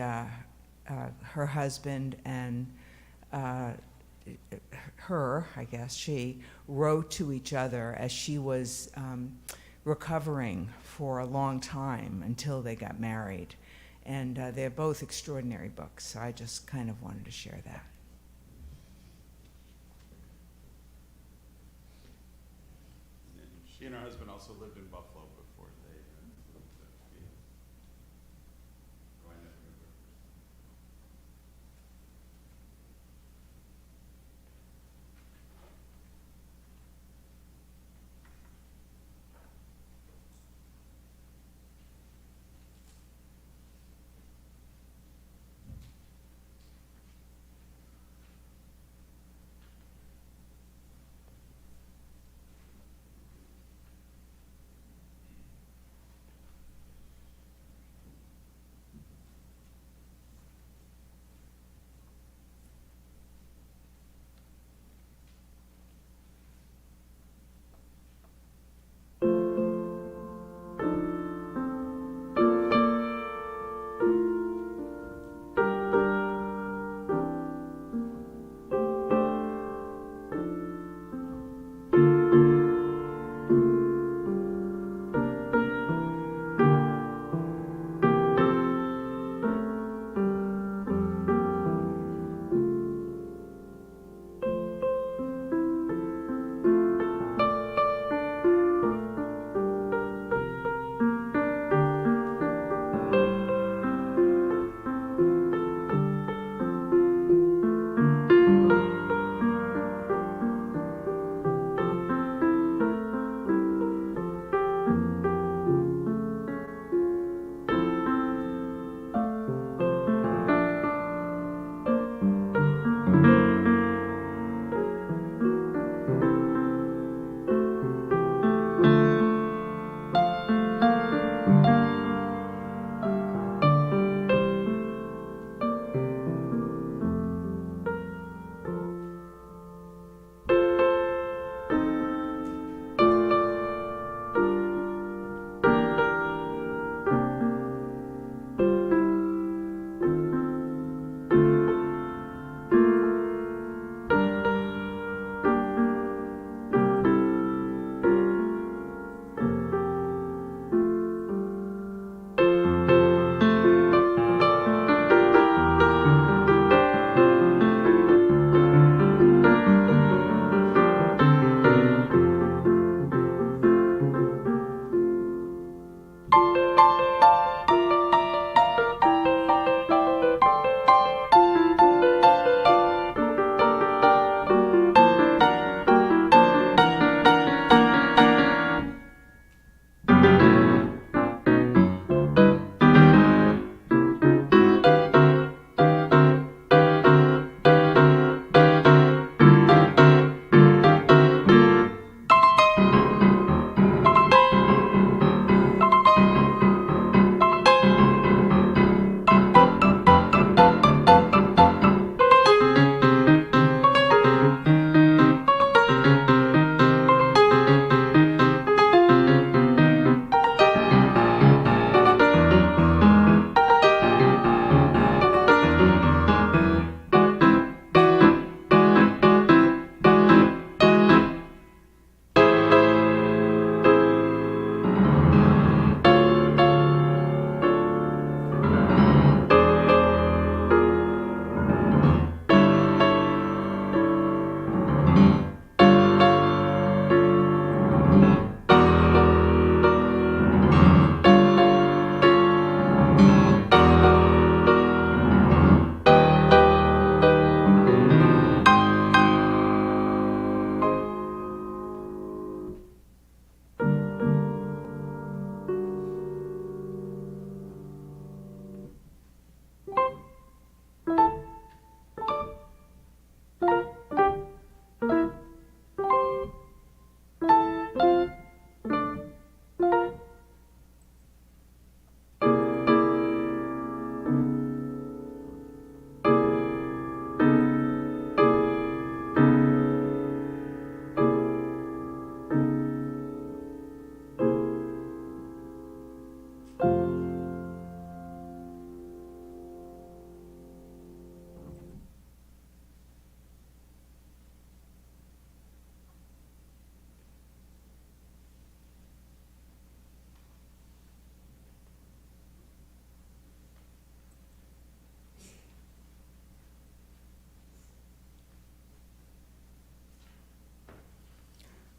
her husband and she wrote to each other as she was recovering for a long time until they got married. And they're both extraordinary books, so I just kind of wanted to share that. And she and her husband also lived in Buffalo before they moved to Vienna.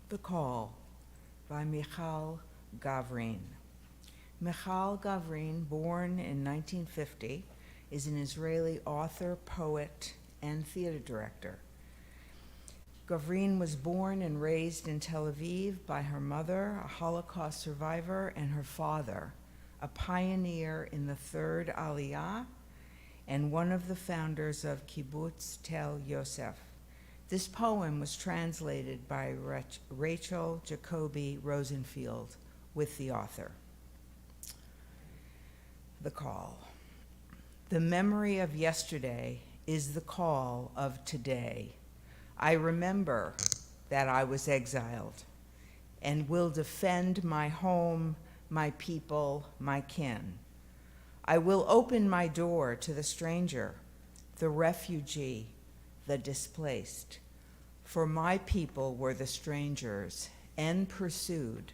The Call by Michal Gavrin. Michal Gavrin, born in 1950, is an Israeli author, poet, and theater director. Gavrin was born and raised in Tel Aviv by her mother, a Holocaust survivor, and her father, a pioneer in the Third Aliyah and one of the founders of Kibbutz Tel Yosef. This poem was translated by Rachel Jacoby Rosenfield with the author. The Call. The memory of yesterday is the call of today. I remember that I was exiled and will defend my home, my people, my kin. I will open my door to the stranger, the refugee, the displaced. For my people were the strangers and pursued.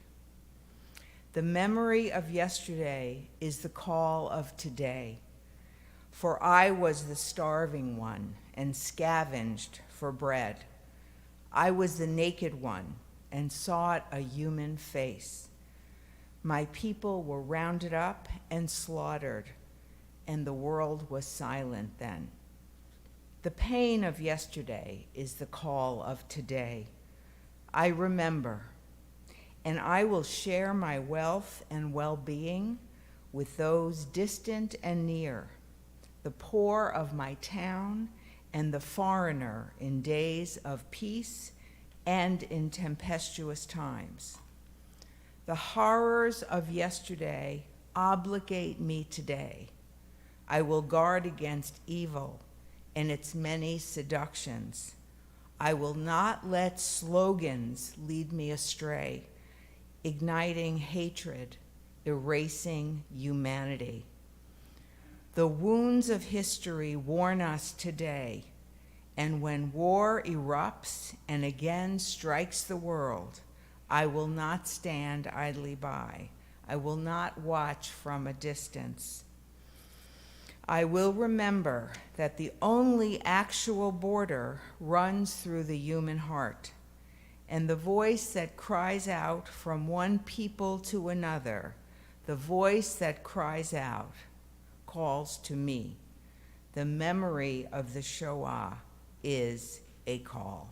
The memory of yesterday is the call of today. For I was the starving one and scavenged for bread. I was the naked one and sought a human face. My people were rounded up and slaughtered, and the world was silent then. The pain of yesterday is the call of today. I remember, and I will share my wealth and well-being with those distant and near, the poor of my town and the foreigner in days of peace and in tempestuous times. The horrors of yesterday obligate me today. I will guard against evil and its many seductions. I will not let slogans lead me astray, igniting hatred, erasing humanity. The wounds of history warn us today, and when war erupts and again strikes the world, I will not stand idly by. I will not watch from a distance. I will remember that the only actual border runs through the human heart, and the voice that cries out from one people to another, the voice that cries out, calls to me. The memory of the Shoah is a call.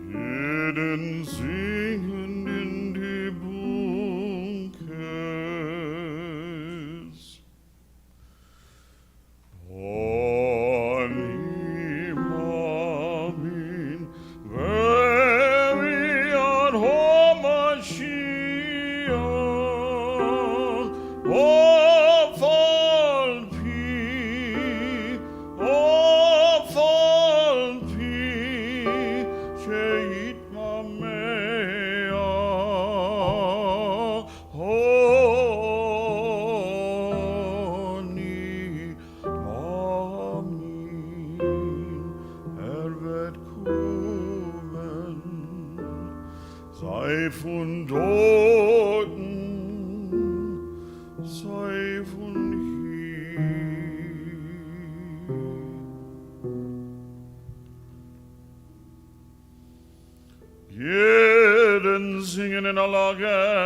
Jeden singen in die Bunkers. Oni mamin, very on HaMashiach, of all pi, of all pi, sei von Toten, sei von hier. Jeden singen in aller Lage.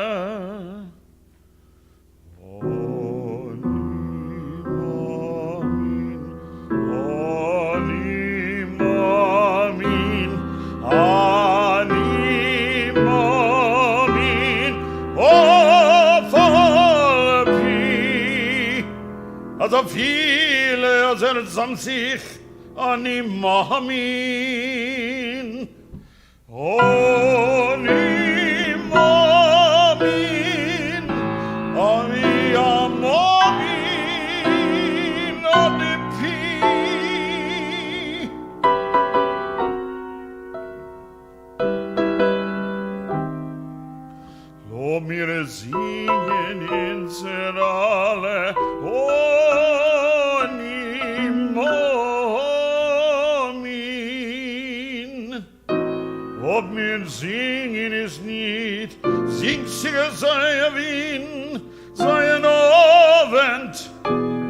Also viele seltsam sich an ihm Mamin. An ihm Mamin. An ihm wir singen in Zerale, Nimomin. Ob mir singen ist nicht, singt sie sei Wien, sei ein Abend,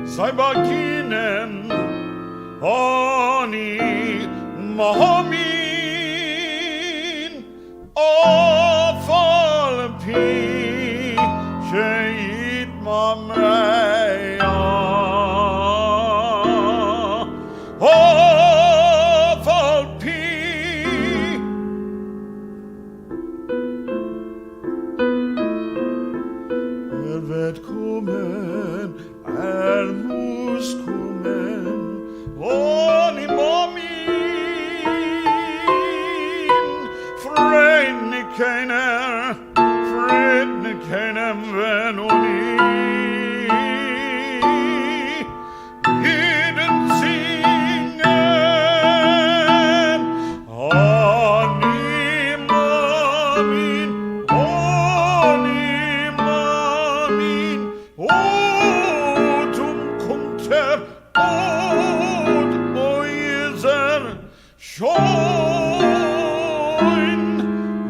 sei beginnen, Oni Mohamin, Afal Pi, Sheit Mamreya, Afal Pi. Wird kommen, muss kommen, Oni Momin, Freund keiner, wenn Oni, jeden singen, Oni Momin, Oni Momin, Otum kommt und Oiser schon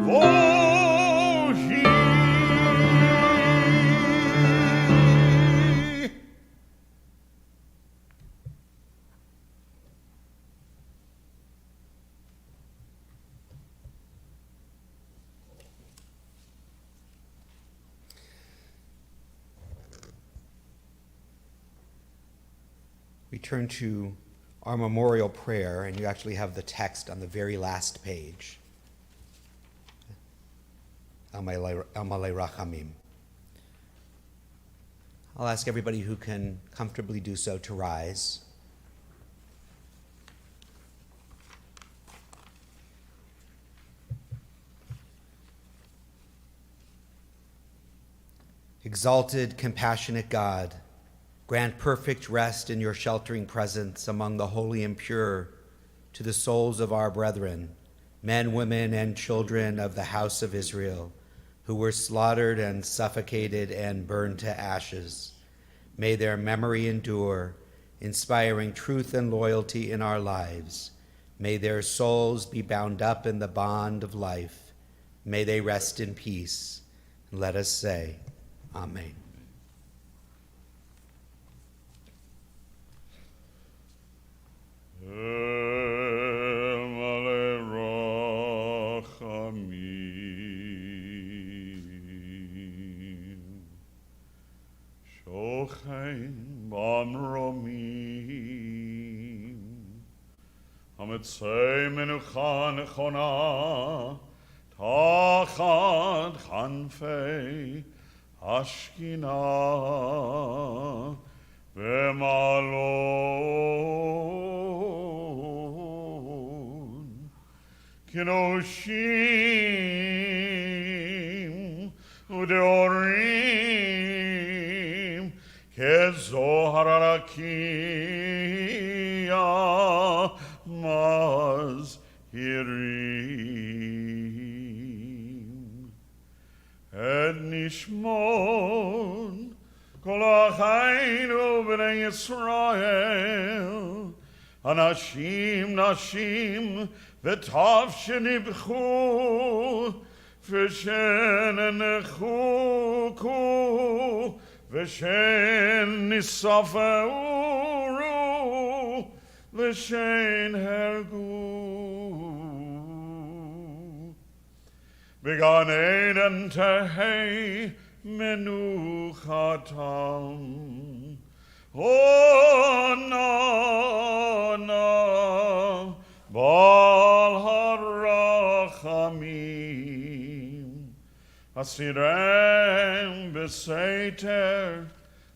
wohin. We turn to our memorial prayer, and you actually have the text on the very last page. Amalei Rachamim. I'll ask everybody who can comfortably do so to rise. Exalted, compassionate God, grant perfect rest in your sheltering presence among the holy and pure to the souls of our brethren, men, women, and children of the house of Israel, who were slaughtered and suffocated and burned to ashes. May their memory endure, inspiring truth and loyalty in our lives. May their souls be bound up in the bond of life. May they rest in peace. And let us say, Amen. Shochein bamromim Hametzei menucha nechona Tachat chanfei Ashkina V'malon Kenoshim Udeorim Kezohar Arakia Mazhirim Et Nishmon Kol Achainu B'nei Yisrael Anashim Nashim V'tav Shenibchu V'shenenechuku V'shen nisafeuru V'shen hergu B'gan Eden tehei menuchatam Oh no Bal harachamim Asirem beseter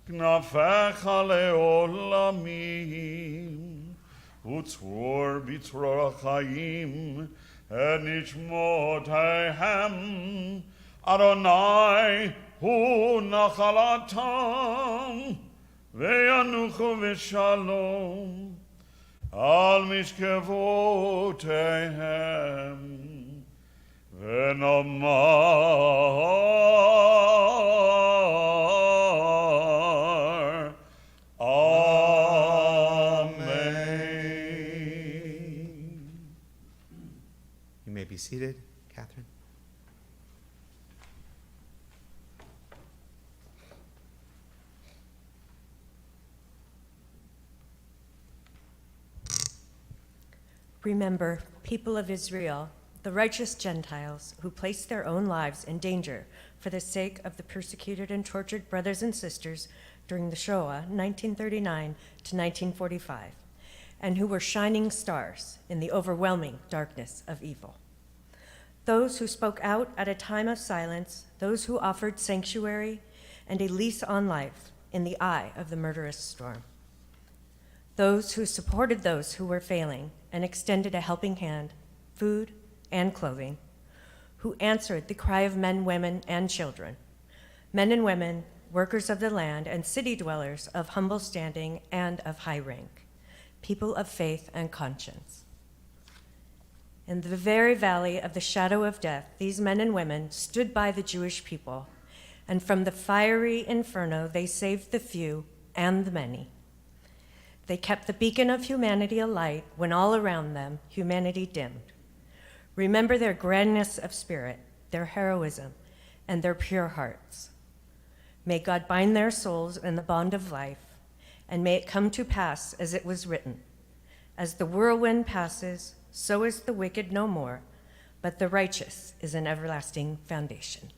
knafecha leolamim Utzvor bitzror achayim Enishmotehem Adonai hu nachalatam Ve'anuchu v'shalom Al mishkevotehem ונאמר אמן. You may be seated, Catherine. Remember, people of Israel, the righteous Gentiles who placed their own lives in danger for the sake of the persecuted and tortured brothers and sisters during the Shoah, 1939 to 1945, and who were shining stars in the overwhelming darkness of evil. Those who spoke out at a time of silence, those who offered sanctuary and a lease on life in the eye of the murderous storm. Those who supported those who were failing and extended a helping hand, food and clothing, who answered the cry of men, women, and children, men and women, workers of the land, and city dwellers of humble standing and of high rank, people of faith and conscience. In the very valley of the shadow of death, these men and women stood by the Jewish people, and from the fiery inferno they saved the few and the many. They kept the beacon of humanity alight when all around them humanity dimmed. Remember their grandness of spirit, their heroism, and their pure hearts. May God bind their souls in the bond of life, and may it come to pass as it was written. As the whirlwind passes, so is the wicked no more, but the righteous is an everlasting foundation.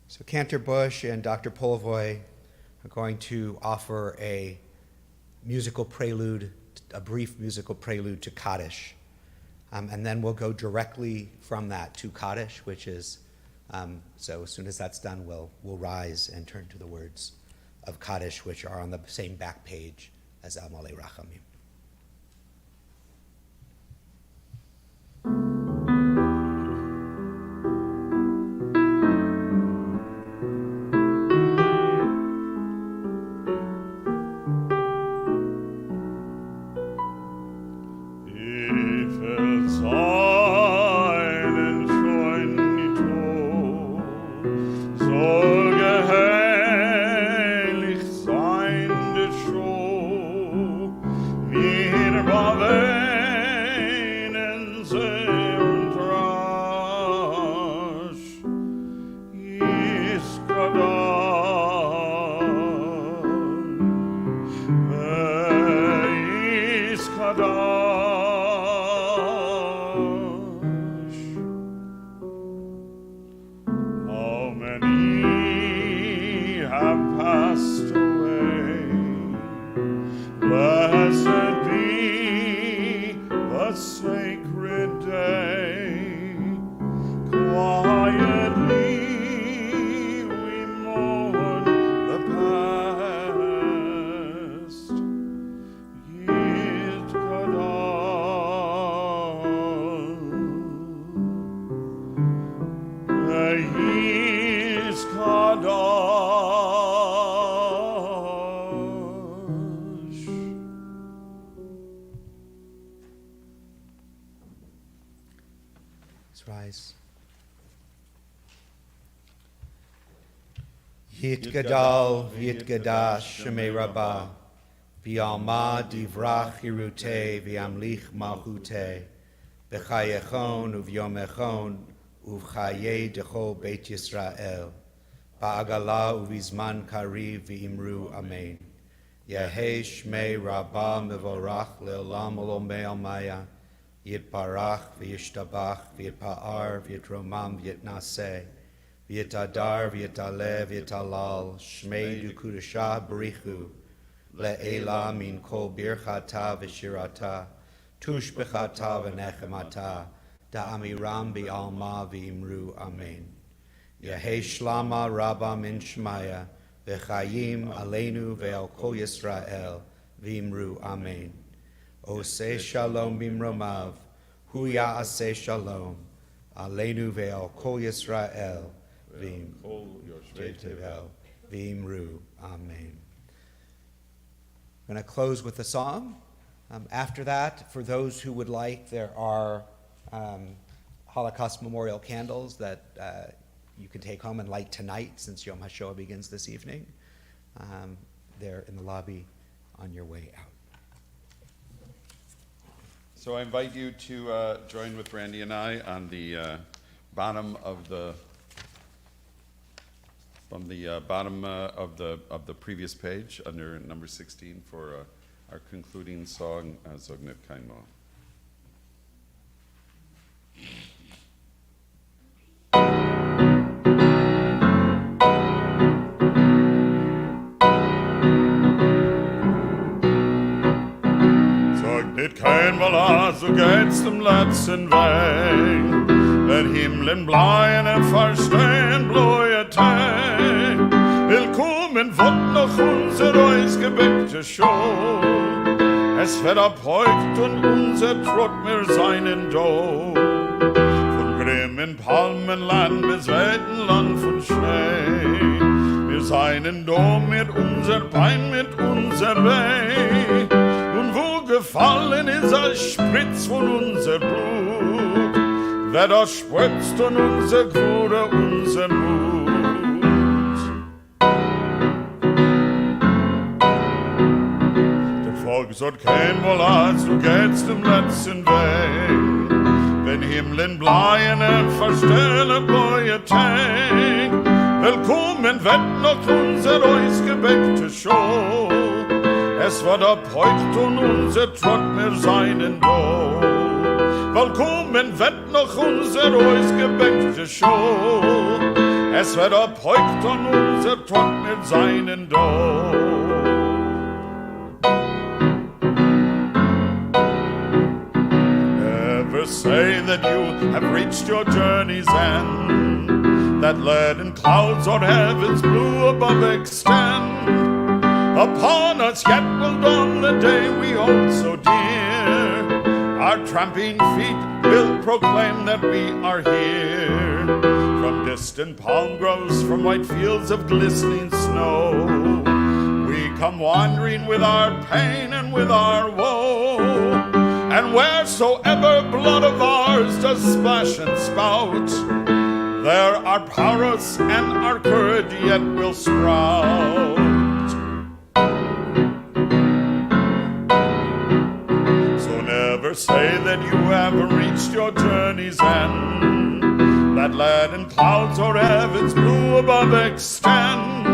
So Cantor Bush and Dr. Polavoy are going to offer a musical prelude, a brief musical prelude to Kaddish. And then we'll go directly from that to Kaddish, which is, so as soon as that's done, we'll rise and turn to the words of Kaddish, which are on the same back page as Al Malei Rachamim. Rise. Yitgadal v'yitgadash shemei Rabbah v'yalma divrach hirutei v'yamlich malchutei v'chayechon uv'yomechon uv'chayei dechol Beit Yisrael ba'agala uv'izman kariv v'imru amen. Yehei shmei Rabbah mevorach le'olam olomei almaya Yitbarach v'yishtabach v'yitpa'ar v'yitromam v'yitnaseh v'yitadar v'yitaleh v'yitalal shmei dukudashah b'richu le'ela min kol birchata v'shirata tush b'chata v'nechemata da'amiram b'alma v'imru amen. Yehei shlama rabba min shmaya v'chayim aleinu ve'al kol Yisrael v'imru amen. Oseh shalom bimromav, hu ya'aseh shalom, aleinu ve'al kol Yisrael, v'im tevel, v'imru, amen. I'm going to close with a song. After that, for those who would like, there are Holocaust memorial candles that you can take home and light tonight, since Yom HaShoah begins this evening. They're in the lobby on your way out. So I invite you to join with Randy and I on the bottom of the bottom of the previous page under number 16 for our concluding song, Zognet Kein Mo. Zognet kein Mal, so geht's dem letzten Weg. Wenn Himmeln bleien verstehen, blöje Tag. Willkommen wird noch unser ausgebeckte Show. Es wird abheugt und unser Trott mir seinen Do. Von grimmen Palmenland bis Weltenland von Schnee. Wir seinen Do mit unser Pein, mit unser Weh. Und wo gefallen ist ein Spritz von unser Blut, wer das spritzt und unser Bruder, unser Mut. Der Volk sagt kein Wohl, du gehst dem letzten Weg. Wenn Himmeln bleien, verstelle bleue Tag. Willkommen wird noch unser ausgebeckte Show. Es wird abheugt und unser Trott mir seinen Do. Willkommen wird noch unser ausgebeckte Show. Es wird abheugt und unser Trott mit seinen Do. Never say that you have reached your journey's end, that leaden clouds or heaven's blue above extend. Upon us yet will dawn the day we hold so dear. Our tramping feet will proclaim that we are here. From distant palm groves, from white fields of glistening snow, we come wandering with our pain and with our woe. And wheresoever blood of ours does splash and spout, there our prowess and our courage yet will sprout. Never say that you have reached your journey's end, that leaden clouds or heaven's blue above extend.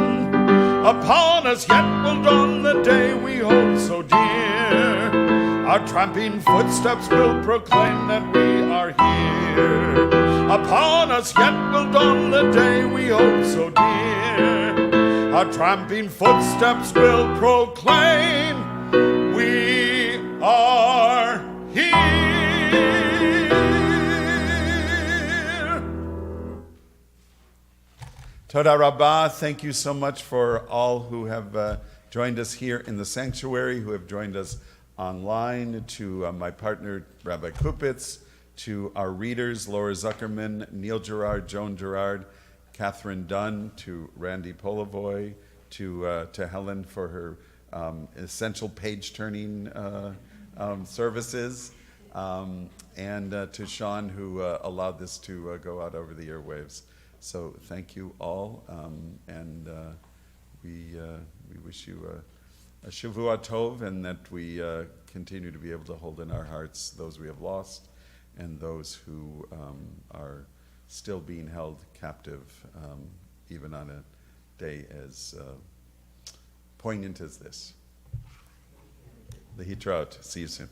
Upon us yet will dawn the day we hold so dear. Our tramping footsteps will proclaim that we are here. Upon us yet will dawn the day we hold so dear. Our tramping footsteps will proclaim we are here. Toda Rabbah, thank you so much for all who have joined us here in the sanctuary, who have joined us online, to my partner, Rabbi Kupitz, to our readers, Laura Zuckerman, Neil Gerard, Joan Gerard, Catherine Dunn, to Randy Polivoy, to Helen for her essential page-turning services, and to Sean, who allowed this to go out over the airwaves. So thank you all, and we wish you a Shavua Tov, and that we continue to be able to hold in our hearts those we have lost and those who are still being held captive, even on a day as poignant as this. Lehitraut. See you soon.